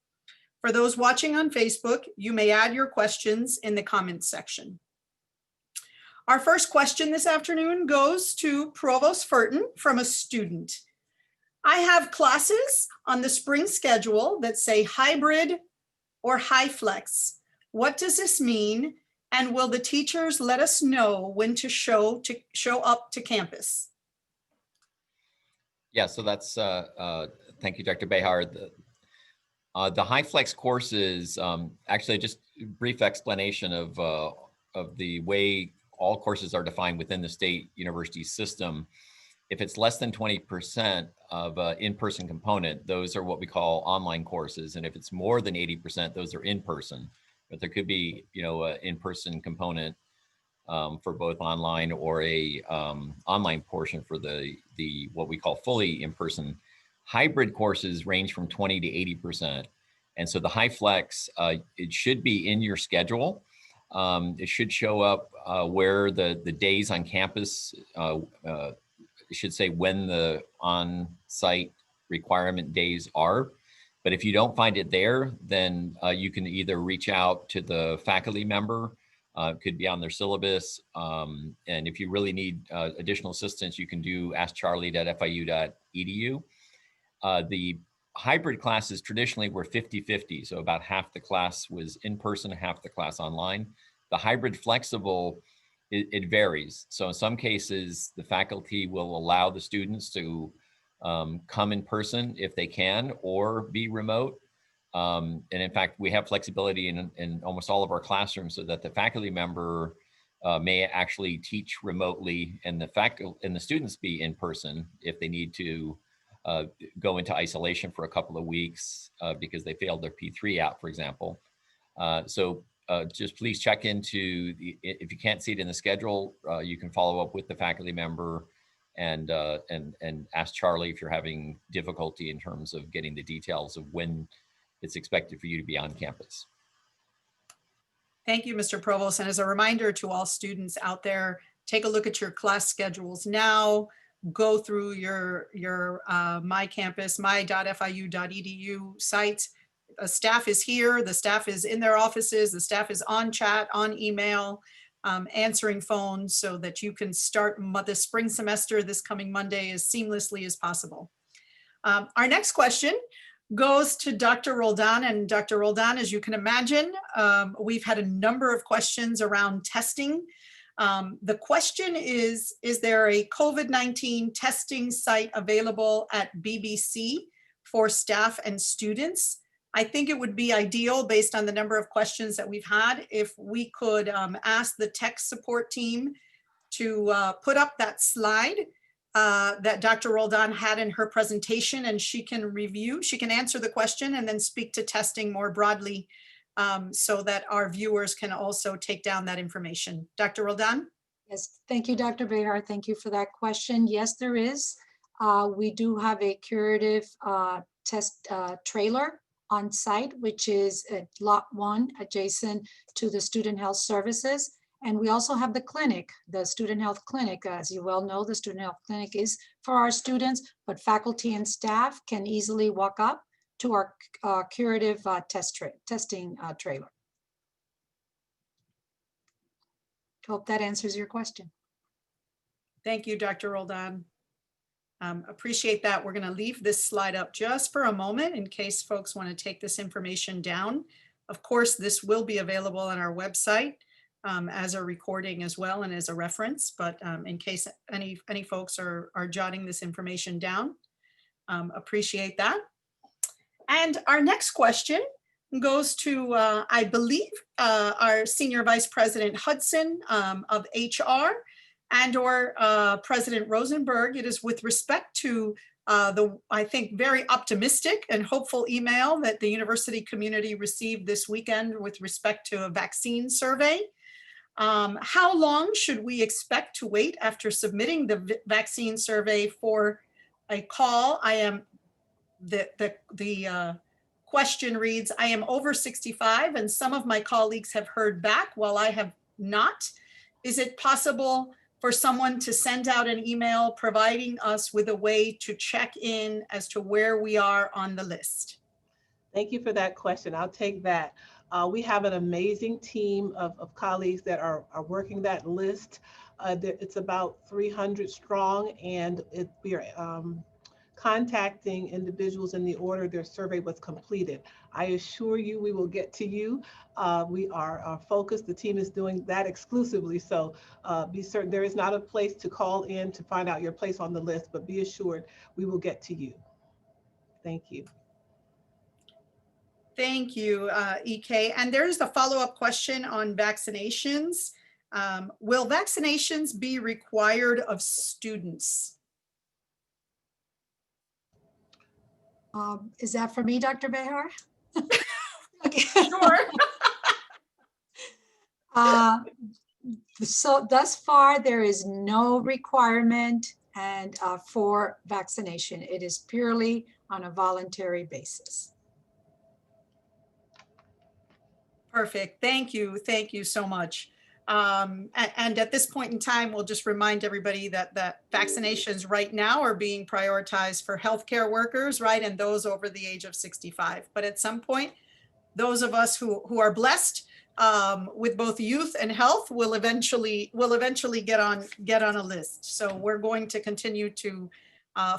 For those watching on Facebook, you may add your questions in the comments section. Our first question this afternoon goes to Provost Furton from a student. I have classes on the spring schedule that say hybrid or high flex. What does this mean? And will the teachers let us know when to show up to campus? Yeah, so that's, thank you, Dr. Behar. The high flex courses, actually just a brief explanation of the way all courses are defined within the state university system. If it's less than 20% of in-person component, those are what we call online courses. And if it's more than 80%, those are in-person. But there could be, an in-person component for both online or a online portion for the what we call fully in-person. Hybrid courses range from 20 to 80%. And so the high flex, it should be in your schedule. It should show up where the days on campus, it should say when the on-site requirement days are. But if you don't find it there, then you can either reach out to the faculty member, it could be on their syllabus. And if you really need additional assistance, you can do askcharlie.fiu.edu. The hybrid classes traditionally were 50-50. So about half the class was in person, half the class online. The hybrid flexible, it varies. So in some cases, the faculty will allow the students to come in person if they can, or be remote. And in fact, we have flexibility in almost all of our classrooms so that the faculty member may actually teach remotely and the students be in person if they need to go into isolation for a couple of weeks because they failed their P3 out, for example. So just please check into if you can't see it in the schedule, you can follow up with the faculty member and ask Charlie if you're having difficulty in terms of getting the details of when it's expected for you to be on campus. Thank you, Mr. Provost. And as a reminder to all students out there, take a look at your class schedules now. Go through your My Campus, my.fiu.edu site. Staff is here. The staff is in their offices. The staff is on chat, on email, answering phones so that you can start the spring semester this coming Monday as seamlessly as possible. Our next question goes to Dr. Roldan. And Dr. Roldan, as you can imagine, we've had a number of questions around testing. The question is there a COVID-19 testing site available at BBC for staff and students? I think it would be ideal, based on the number of questions that we've had, if we could ask the tech support team to put up that slide that Dr. Roldan had in her presentation, and she can answer the question and then speak to testing more broadly so that our viewers can also take down that information. Dr. Roldan? Yes, thank you, Dr. Behar. Thank you for that question. Yes, there is. We do have a curative test trailer on site, which is at Lot 1 adjacent to the Student Health Services. And we also have the clinic, the Student Health Clinic. As you well know, the Student Health Clinic is for our students, but faculty and staff can easily walk up to our curative testing trailer. Hope that answers your question. Thank you, Dr. Roldan. Appreciate that. We're going to leave this slide up just for a moment in case folks want to take this information down. Of course, this will be available on our website as a recording as well and as a reference, but in case any folks are jotting this information down, appreciate that. And our next question goes to, I believe, our Senior Vice President Hudson of HR and/or President Rosenberg. It is with respect to I think, very optimistic and hopeful email that the university community received this weekend with respect to a vaccine survey. How long should we expect to wait after submitting the vaccine survey for a call? The question reads, I am over 65 and some of my colleagues have heard back while I have not. Is it possible for someone to send out an email providing us with a way to check in as to where we are on the list? Thank you for that question. I'll take that. We have an amazing team of colleagues that are working that list. It's about 300 strong, and we are contacting individuals in the order their survey was completed. I assure you we will get to you. We are focused. The team is doing that exclusively. So be certain there is not a place to call in to find out your place on the list, but be assured we will get to you. Thank you. Thank you, EK. And there's a follow-up question on vaccinations. Will vaccinations be required of students? Is that for me, Dr. Behar? Okay. Sure. So thus far, there is no requirement and for vaccination. It is purely on a voluntary basis. Perfect. Thank you. Thank you so much. And at this point in time, we'll just remind everybody that vaccinations right now are being prioritized for healthcare workers, right? And those over the age of 65. But at some point, those of us who are blessed with both youth and health will eventually get on a list. So we're going to continue to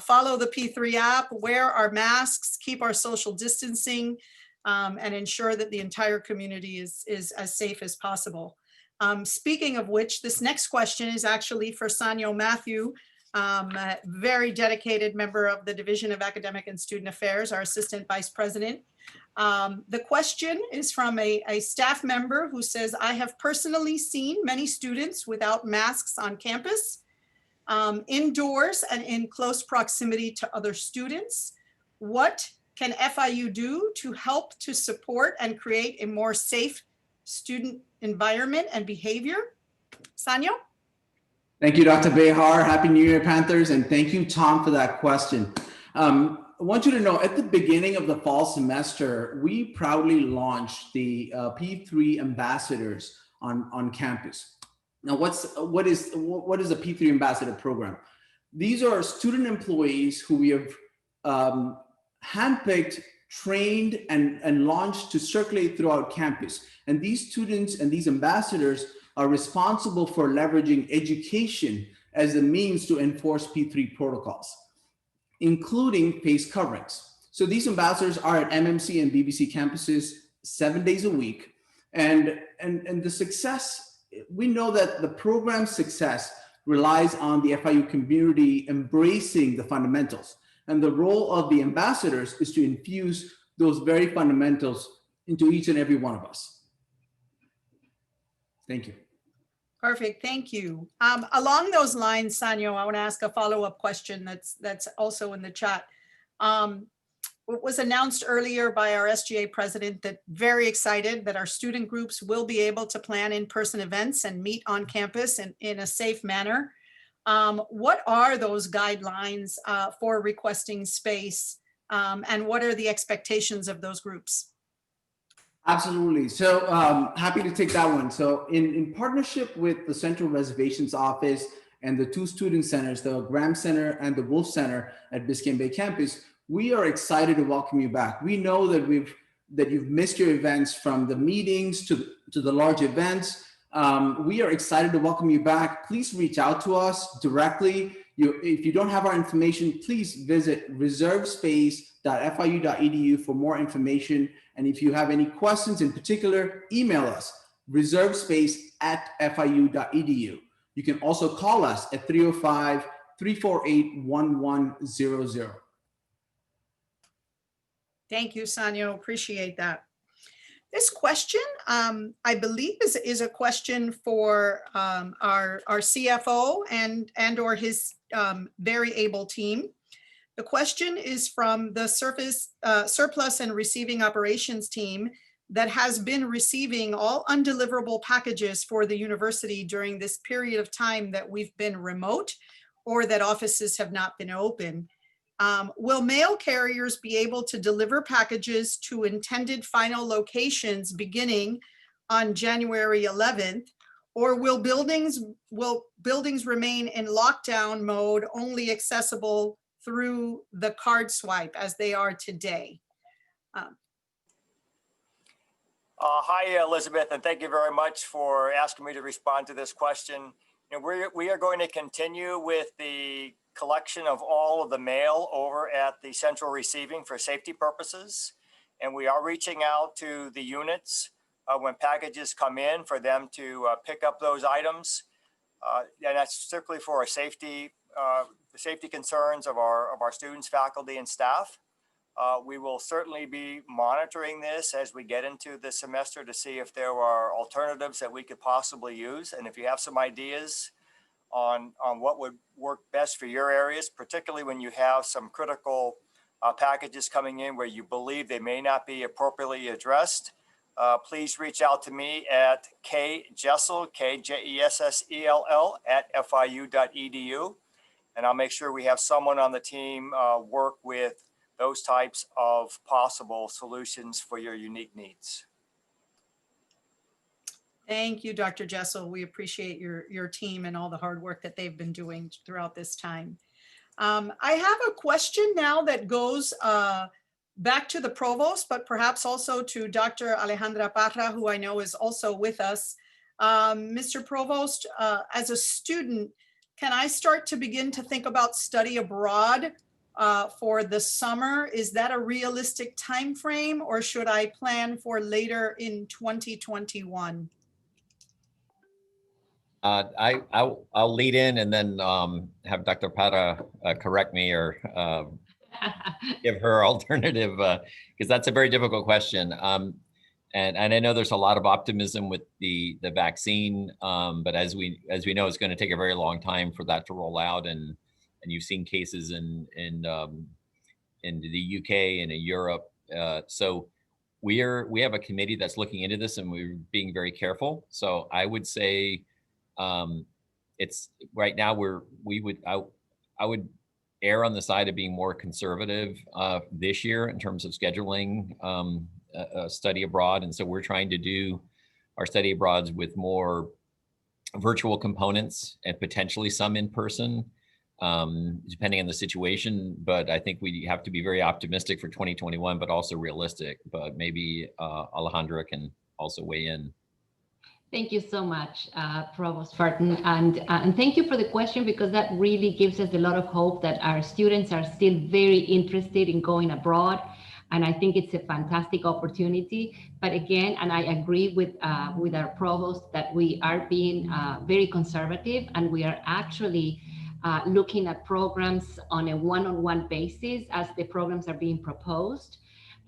follow the P3 app, wear our masks, keep our social distancing, and ensure that the entire community is as safe as possible. Speaking of which, this next question is actually for Sanyo Matthew, a very dedicated member of the Division of Academic and Student Affairs, our Assistant Vice President. The question is from a staff member who says, I have personally seen many students without masks on campus, indoors and in close proximity to other students. What can FIU do to help to support and create a more safe student environment and behavior? Sanyo? Thank you, Dr. Behar. Happy New Year, Panthers. And thank you, Tom, for that question. I want you to know at the beginning of the fall semester, we proudly launched the P3 ambassadors on campus. Now, what is a P3 ambassador program? These are student employees who we have handpicked, trained, and launched to circulate throughout campus. And these students and these ambassadors are responsible for leveraging education as a means to enforce P3 protocols, including face coverings. So these ambassadors are at MMC and BBC campuses 7 days a week. And the success, we know that the program's success relies on the FIU community embracing the fundamentals. And the role of the ambassadors is to infuse those very fundamentals into each and every one of us. Thank you. Perfect, thank you. Along those lines, Sanyo, I want to ask a follow-up question that's also in the chat. It was announced earlier by our SGA president that very excited that our student groups will be able to plan in-person events and meet on campus in a safe manner. What are those guidelines for requesting space, and what are the expectations of those groups? Absolutely. So happy to take that one. So in partnership with the Central Reservations Office and the two student centers, the Graham Center and the Wolf Center at Biscayne Bay campus, we are excited to welcome you back. We know that you've missed your events, from the meetings to the large events. We are excited to welcome you back. Please reach out to us directly. If you don't have our information, please visit reservespace.fiu.edu for more information. And if you have any questions in particular, email us, reservespace@fiu.edu. You can also call us at 305-348-1100. Thank you, Sanyo, appreciate that. This question, I believe, is a question for our CFO and or his very able team. The question is from the Surplus and Receiving Operations team that has been receiving all undeliverable packages for the university during this period of time that we've been remote or that offices have not been open. Will mail carriers be able to deliver packages to intended final locations beginning on January 11th? Or will buildings remain in lockdown mode, only accessible through the card swipe as they are today? Hi, Elizabeth, and thank you very much for asking me to respond to this question. we are going to continue with the collection of all of the mail over at the central receiving for safety purposes. And we are reaching out to the units when packages come in for them to pick up those items. And that's strictly for our safety, the safety concerns of our students, faculty, and staff. We will certainly be monitoring this as we get into the semester to see if there are alternatives that we could possibly use. And if you have some ideas on what would work best for your areas, particularly when you have some critical packages coming in where you believe they may not be appropriately addressed, please reach out to me at kjessel, KJESSELL @fiu.edu. And I'll make sure we have someone on the team work with those types of possible solutions for your unique needs. Thank you, Dr. Jessel. We appreciate your team and all the hard work that they've been doing throughout this time. I have a question now that goes back to the provost, but perhaps also to Dr. Alejandra Parra, who I know is also with us. Mr. Provost, as a student, can I start to begin to think about study abroad for the summer? Is that a realistic time frame, or should I plan for later in 2021? I'll lead in and then have Dr. Parra correct me or give her alternative, because that's a very difficult question. And I know there's a lot of optimism with the vaccine, but as we know, it's going to take a very long time for that to roll out. And you've seen cases in the UK and in Europe. So we have a committee that's looking into this, and we're being very careful. So I would say it's right now I would err on the side of being more conservative this year in terms of scheduling a study abroad. And so we're trying to do our study abroads with more virtual components and potentially some in person, depending on the situation. But I think we have to be very optimistic for 2021, but also realistic. But maybe Alejandra can also weigh in. Thank you so much, Provost Farton, and thank you for the question, because that really gives us a lot of hope that our students are still very interested in going abroad, and I think it's a fantastic opportunity. But again, and I agree with our Provost that we are being very conservative, and we are actually looking at programs on a one-on-one basis as the programs are being proposed.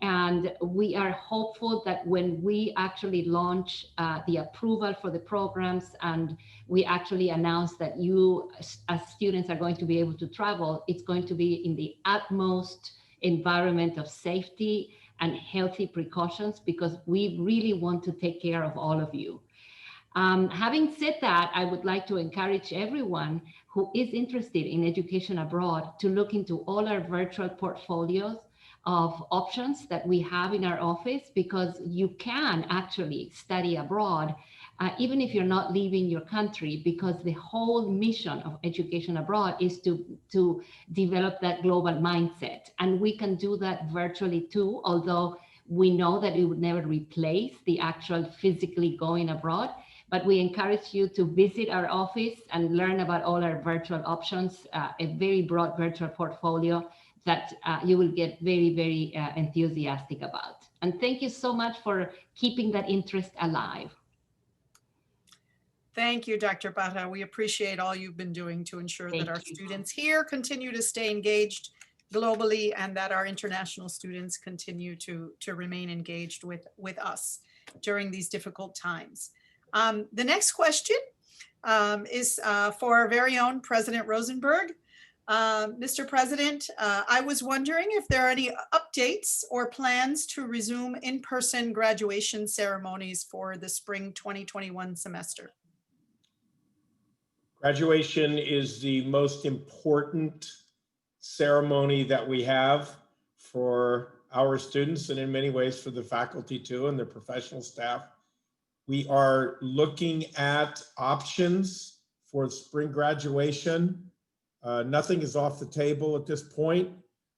And we are hopeful that when we actually launch the approval for the programs and we actually announce that you as students are going to be able to travel, it's going to be in the utmost environment of safety and healthy precautions, because we really want to take care of all of you. Having said that, I would like to encourage everyone who is interested in education abroad to look into all our virtual portfolios of options that we have in our office, because you can actually study abroad even if you're not leaving your country, because the whole mission of education abroad is to develop that global mindset. And we can do that virtually too, although we know that it would never replace the actual physically going abroad. But we encourage you to visit our office and learn about all our virtual options, a very broad virtual portfolio that you will get very, very enthusiastic about. And thank you so much for keeping that interest alive. Thank you, Dr. Parra. We appreciate all you've been doing to ensure that our students here continue to stay engaged globally, and that our international students continue to remain engaged with us during these difficult times. The next question is for our very own President Rosenberg. Mr. President, I was wondering if there are any updates or plans to resume in-person graduation ceremonies for the spring 2021 semester. Graduation is the most important ceremony that we have for our students, and in many ways for the faculty too and the professional staff. We are looking at options for spring graduation. Nothing is off the table at this point.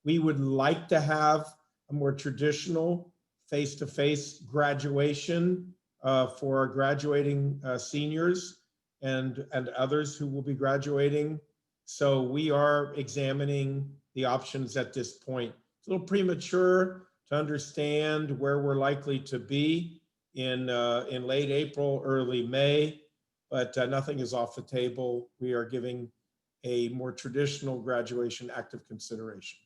We would like to have a more traditional face-to-face graduation for our graduating seniors. and others who will be graduating. So we are examining the options at this point. It's a little premature to understand where we're likely to be in late April, early May, but nothing is off the table. We are giving a more traditional graduation active consideration.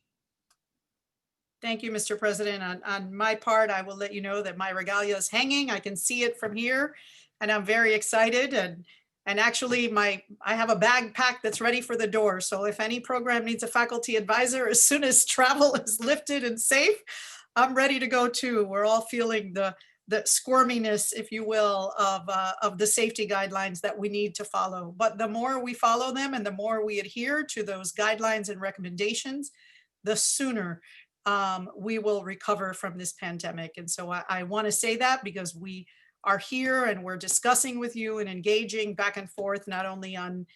Thank you, Mr. President. On my part, I will let you know that my regalia is hanging. I can see it from here, and I'm very excited. And actually, I have a bag packed that's ready for the door. So if any program needs a faculty advisor, as soon as travel is lifted and safe, I'm ready to go too. We're all feeling the squirminess, if you will, of the safety guidelines that we need to follow. But the more we follow them and the more we adhere to those guidelines and recommendations, the sooner we will recover from this pandemic. And so I want to say that because we are here and we're discussing with you and engaging back and forth, not only on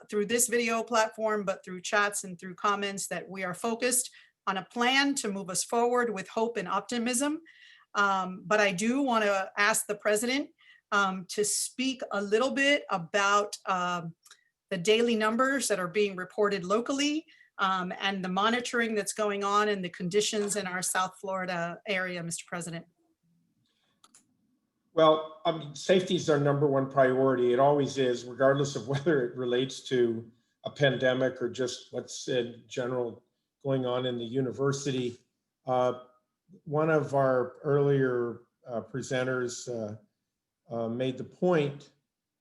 through this video platform, but through chats and through comments, that we are focused on a plan to move us forward with hope and optimism. But I do want to ask the president to speak a little bit about the daily numbers that are being reported locally, and the monitoring that's going on and the conditions in our South Florida area, Mr. President. Well, I mean, safety is our number one priority. It always is, regardless of whether it relates to a pandemic or just what's in general going on in the university. One of our earlier presenters made the point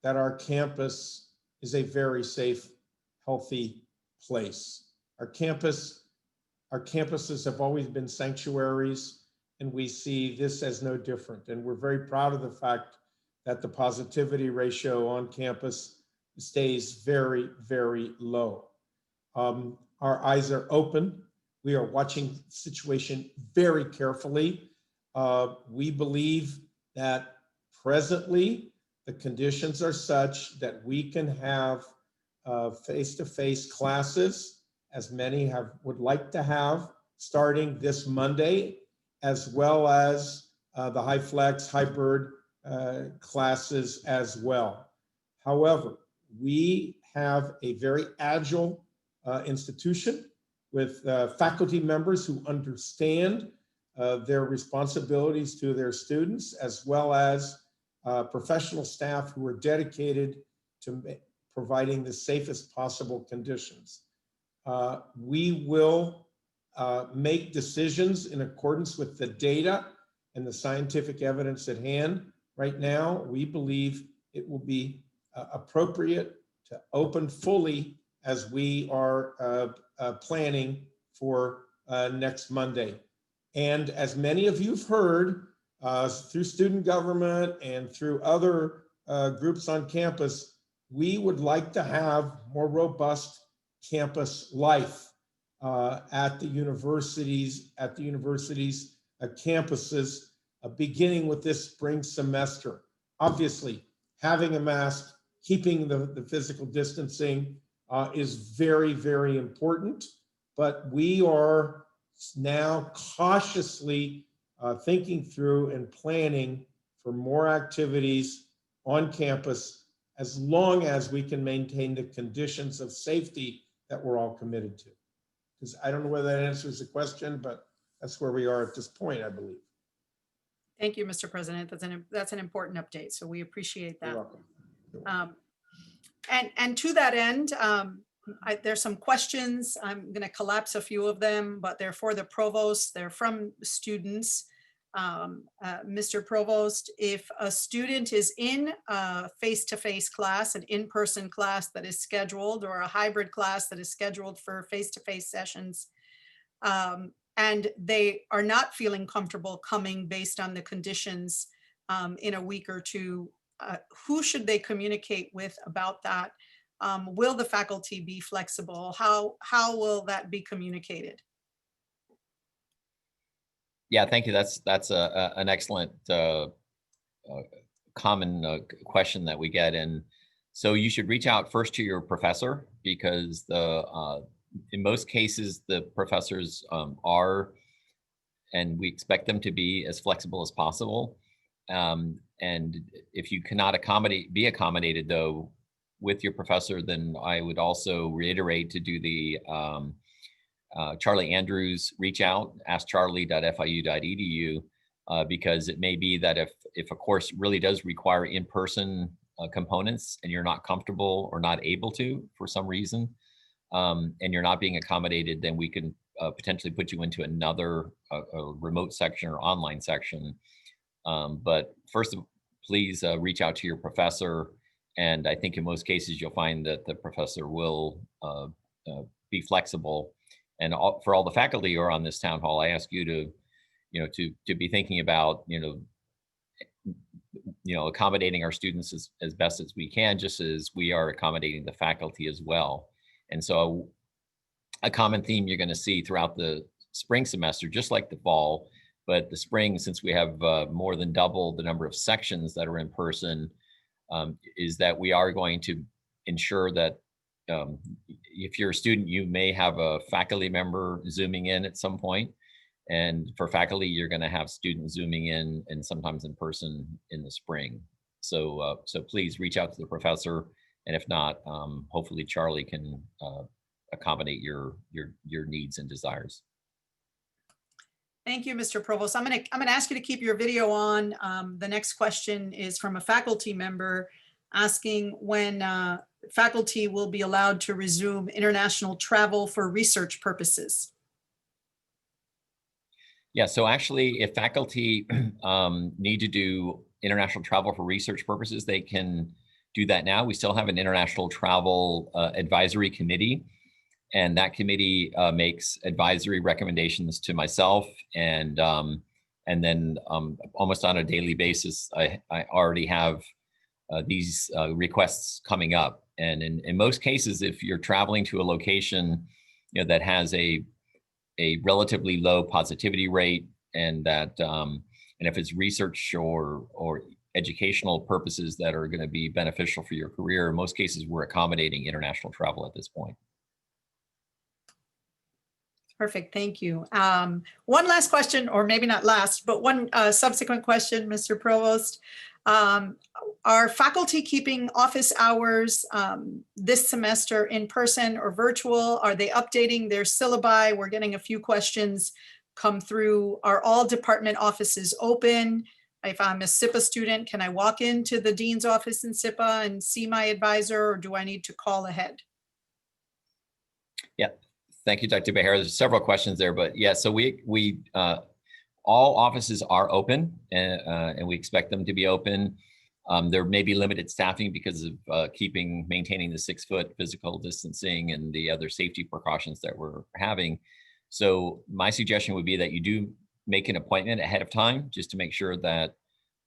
that our campus is a very safe, healthy place. Our campuses have always been sanctuaries, and we see this as no different. And we're very proud of the fact that the positivity ratio on campus stays very, very low. Our eyes are open. We are watching the situation very carefully. We believe that presently the conditions are such that we can have face-to-face classes, as many would like to have, starting this Monday, as well as the high flex hybrid classes as well. However, we have a very agile institution with faculty members who understand their responsibilities to their students, as well as professional staff who are dedicated to providing the safest possible conditions. We will make decisions in accordance with the data and the scientific evidence at hand. Right now, we believe it will be appropriate to open fully as we are planning for next Monday. And as many of you have heard through student government and through other groups on campus, we would like to have more robust campus life at the universities campuses, beginning with this spring semester. Obviously, having a mask, keeping the physical distancing is very, very important, but we are now cautiously thinking through and planning for more activities on campus, as long as we can maintain the conditions of safety that we're all committed to. Because I don't know whether that answers the question, but that's where we are at this point, I believe. Thank you, Mr. President. That's an important update, so we appreciate that. You're welcome. And to that end, there's some questions. I'm going to collapse a few of them, but they're for the provost. They're from students. Mr. Provost, if a student is in a face-to-face class, an in-person class that is scheduled, or a hybrid class that is scheduled for face-to-face sessions, and they are not feeling comfortable coming based on the conditions in a week or two, who should they communicate with about that? Will the faculty be flexible? How will that be communicated? Yeah, thank you. That's an excellent common question that we get. And so you should reach out first to your professor, because in most cases, the professors are, and we expect them to be, as flexible as possible. And if you cannot be accommodated though with your professor, then I would also reiterate to do the Charlie Andrews reach out, askcharlie.fiu.edu, because it may be that if a course really does require in-person components and you're not comfortable or not able to for some reason, and you're not being accommodated, then we can potentially put you into another a remote section or online section. But first, please reach out to your professor. And I think in most cases, you'll find that the professor will be flexible. And for all the faculty who are on this town hall, I ask you to, to be thinking about, accommodating our students as best as we can, just as we are accommodating the faculty as well. And so a common theme you're going to see throughout the spring semester, just like the fall, but the spring, since we have more than double the number of sections that are in person, is that we are going to ensure that if you're a student, you may have a faculty member zooming in at some point. And for faculty, you're going to have students zooming in and sometimes in person in the spring. So please reach out to the professor. And if not, hopefully Charlie can accommodate your needs and desires. Thank you, Mr. Provost. I'm gonna ask you to keep your video on. The next question is from a faculty member asking when faculty will be allowed to resume international travel for research purposes. Yeah, so actually, if faculty need to do international travel for research purposes, they can do that now. We still have an international travel advisory committee, and that committee makes advisory recommendations to myself, and then almost on a daily basis, I already have these requests coming up. And in most cases, if you're traveling to a location, that has a relatively low positivity rate, and that and if it's research or educational purposes that are going to be beneficial for your career, in most cases we're accommodating international travel at this point. Perfect, thank you. One last question, or maybe not last, but one subsequent question, Mr. Provost. Are faculty keeping office hours this semester in person or virtual? Are they updating their syllabi? We're getting a few questions come through. Are all department offices open? If I'm a SIPA student, can I walk into the dean's office in SIPA and see my advisor, or do I need to call ahead? Yeah, thank you, Dr. Behr. There's several questions there, but yeah, so we all offices are open, and we expect them to be open. There may be limited staffing because of maintaining the 6-foot physical distancing and the other safety precautions that we're having. So my suggestion would be that you do make an appointment ahead of time, just to make sure that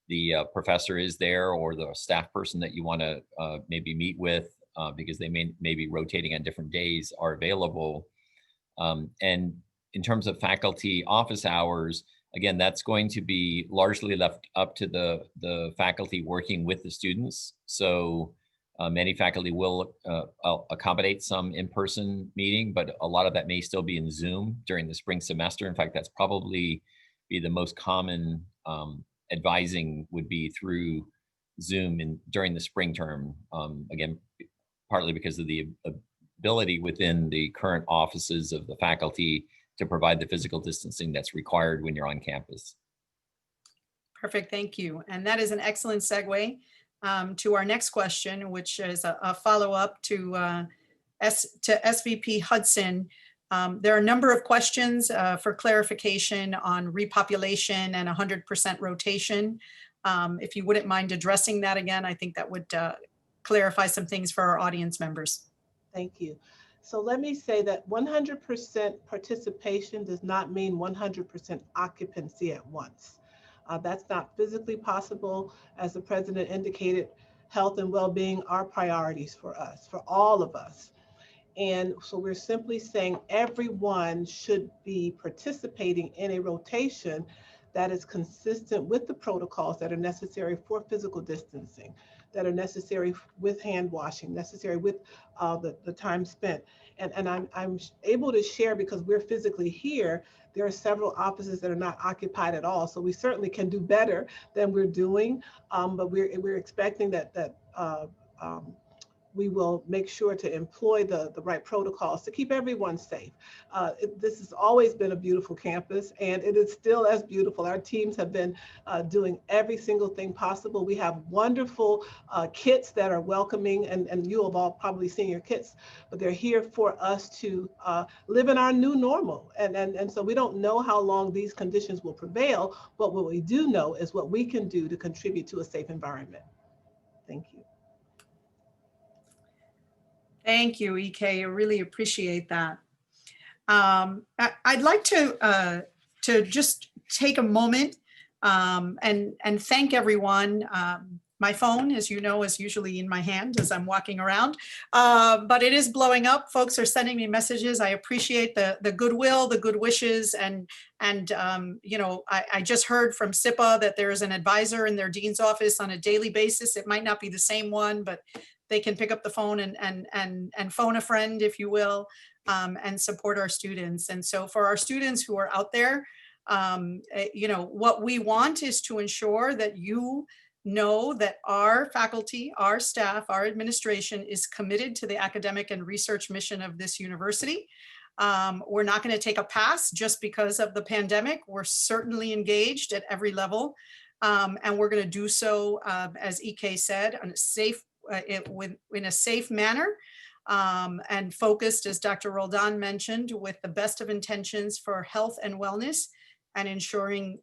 the professor is there, or the staff person that you want to maybe meet with, because they may be rotating on different days, are available. And in terms of faculty office hours, again, that's going to be largely left up to the faculty working with the students. So many faculty will accommodate some in-person meeting, but a lot of that may still be in Zoom during the spring semester. In fact, that's probably be the most common advising would be through Zoom during the spring term. Again, partly because of the ability within the current offices of the faculty to provide the physical distancing that's required when you're on campus. Perfect, thank you. And that is an excellent segue to our next question, which is a follow-up to SVP Hudson. There are a number of questions for clarification on repopulation and 100% rotation. If you wouldn't mind addressing that again, I think that would clarify some things for our audience members. Thank you. So let me say that 100% participation does not mean 100% occupancy at once. That's not physically possible. As the president indicated, health and well-being are priorities for us, for all of us. And so we're simply saying everyone should be participating in a rotation that is consistent with the protocols that are necessary for physical distancing, that are necessary with hand washing, necessary with the time spent. And I'm able to share, because we're physically here, there are several offices that are not occupied at all. So we certainly can do better than we're doing, but we're expecting that we will make sure to employ the right protocols to keep everyone safe. This has always been a beautiful campus, and it is still as beautiful. Our teams have been doing every single thing possible. We have wonderful kits that are welcoming, and you have all probably seen your kits, but they're here for us to live in our new normal. And so we don't know how long these conditions will prevail, but what we do know is what we can do to contribute to a safe environment. Thank you. Thank you, EK. I really appreciate that. I'd like to just take a moment and thank everyone. My phone, as you know, is usually in my hand as I'm walking around, but it is blowing up. Folks are sending me messages. I appreciate the goodwill, the good wishes, and you know, I just heard from SIPA that there is an advisor in their dean's office on a daily basis. It might not be the same one, but they can pick up the phone and phone a friend, if you will, and support our students. And so for our students who are out there, you know, what we want is to ensure that you know that our faculty, our staff, our administration is committed to the academic and research mission of this university. We're not going to take a pass just because of the pandemic. We're certainly engaged at every level, and we're going to do so, as EK said, on a safe in a safe manner, and focused, as Dr. Roldan mentioned, with the best of intentions for health and wellness, and ensuring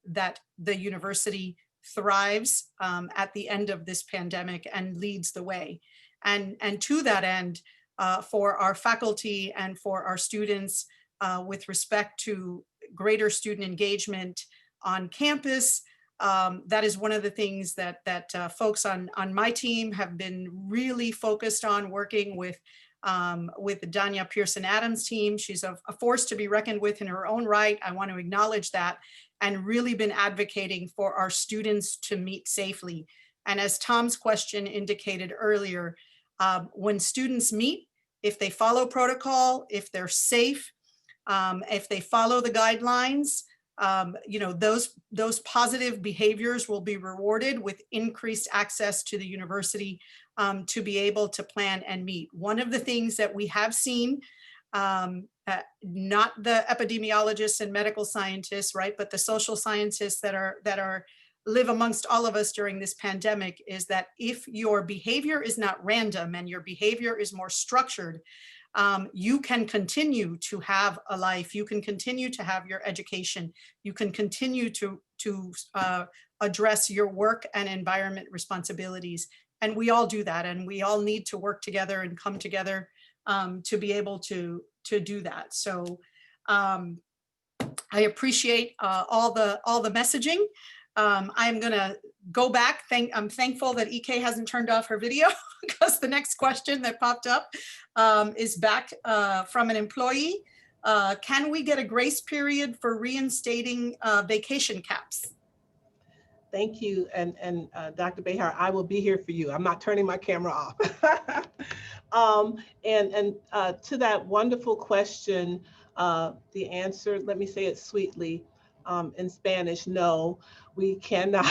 that the university thrives at the end of this pandemic and leads the way. And to that end, for our faculty and for our students, with respect to greater student engagement on campus, that is one of the things that folks on my team have been really focused on, working with Danya Pearson-Adams' team. She's a force to be reckoned with in her own right. I want to acknowledge that, and really been advocating for our students to meet safely. And as Tom's question indicated earlier, when students meet, if they follow protocol, if they're safe, if they follow the guidelines, you know, those positive behaviors will be rewarded with increased access to the university to be able to plan and meet. One of the things that we have seen, not the epidemiologists and medical scientists, right, but the social scientists that live amongst all of us during this pandemic, is that if your behavior is not random and your behavior is more structured, you can continue to have a life, you can continue to have your education, you can continue to address your work and environment responsibilities. And we all do that, and we all need to work together and come together to be able to do that. So I appreciate all the messaging. I'm gonna go back. I'm thankful that EK hasn't turned off her video, because the next question that popped up is back from an employee. Can we get a grace period for reinstating vacation caps? Thank you, and Dr. Behar, I will be here for you. I'm not turning my camera off. To that wonderful question, the answer, let me say it sweetly, in Spanish, no, we cannot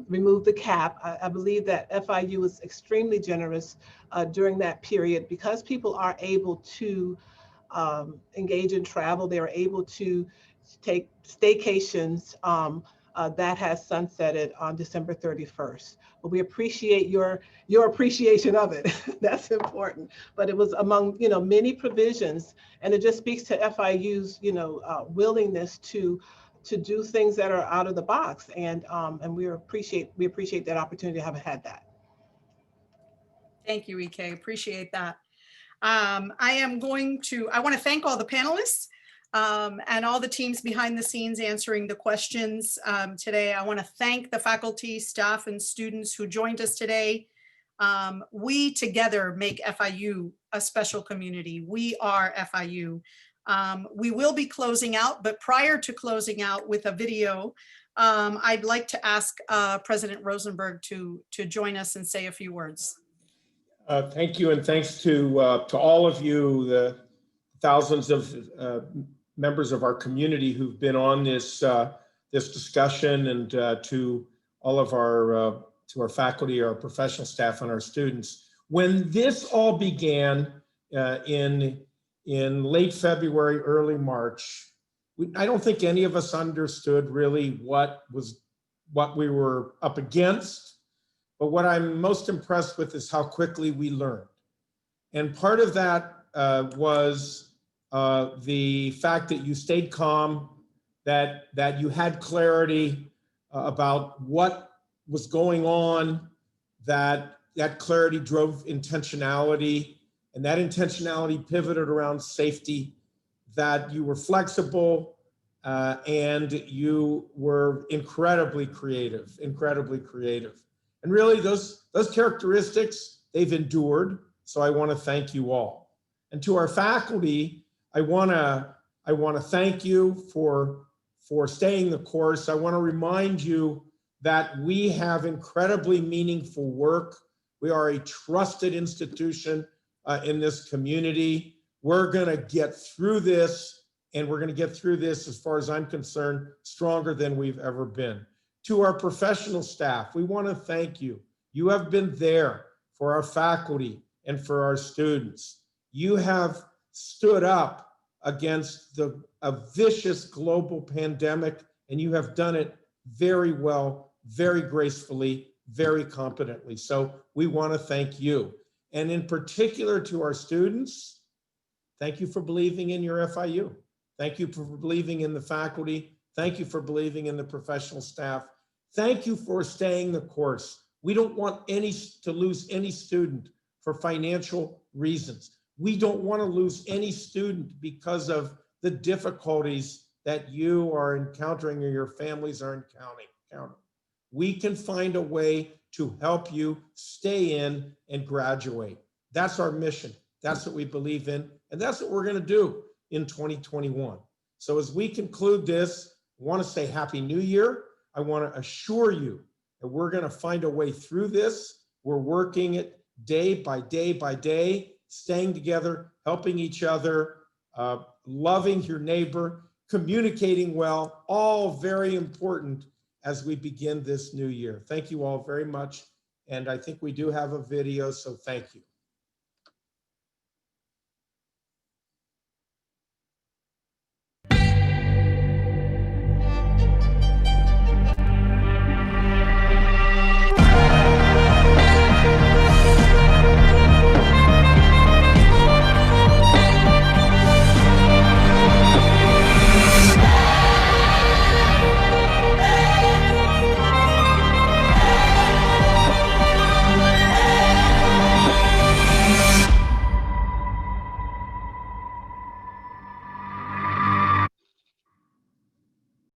remove the cap. I believe that FIU was extremely generous during that period, because people are able to engage in travel. They are able to take staycations. That has sunsetted on December 31st. But we appreciate your appreciation of it. That's important. But it was among many provisions, and it just speaks to FIU's willingness to do things that are out of the box, and we appreciate that opportunity to have had that. Thank you, EK. Appreciate that. I want to thank all the panelists and all the teams behind the scenes answering the questions today. I want to thank the faculty, staff, and students who joined us today. We together make FIU a special community. We are FIU. We will be closing out, but prior to closing out with a video, I'd like to ask President Rosenberg to join us and say a few words. Thank you, and thanks to all of you, the thousands of members of our community who've been on this this discussion, and to all of our to our faculty, our professional staff, and our students. When this all began in late February, early March, I don't think any of us understood really what we were up against. But what I'm most impressed with is how quickly we learned. And part of that was the fact that you stayed calm, that you had clarity about what was going on, that clarity drove intentionality, and that intentionality pivoted around safety, that you were flexible, and you were incredibly creative. And really those characteristics, they've endured. So I want to thank you all. And to our faculty, I want to thank you for staying the course. I want to remind you that we have incredibly meaningful work. We are a trusted institution in this community. We're going to get through this, and we're going to get through this, as far as I'm concerned, stronger than we've ever been. To our professional staff, we want to thank you. You have been there for our faculty and for our students. You have stood up against a vicious global pandemic, and you have done it very well, very gracefully, very competently. So we want to thank you. And in particular to our students, thank you for believing in your FIU. Thank you for believing in the faculty. Thank you for believing in the professional staff. Thank you for staying the course. We don't want to lose any student for financial reasons. We don't want to lose any student because of the difficulties that you are encountering or your families are encountering. We can find a way to help you stay in and graduate. That's our mission. That's what we believe in. And that's what we're going to do in 2021. So as we conclude this, I want to say Happy New Year. I want to assure you that we're going to find a way through this. We're working it day by day by day, staying together, helping each other, loving your neighbor, communicating well, all very important as we begin this new year. Thank you all very much. And I think we do have a video, so thank you.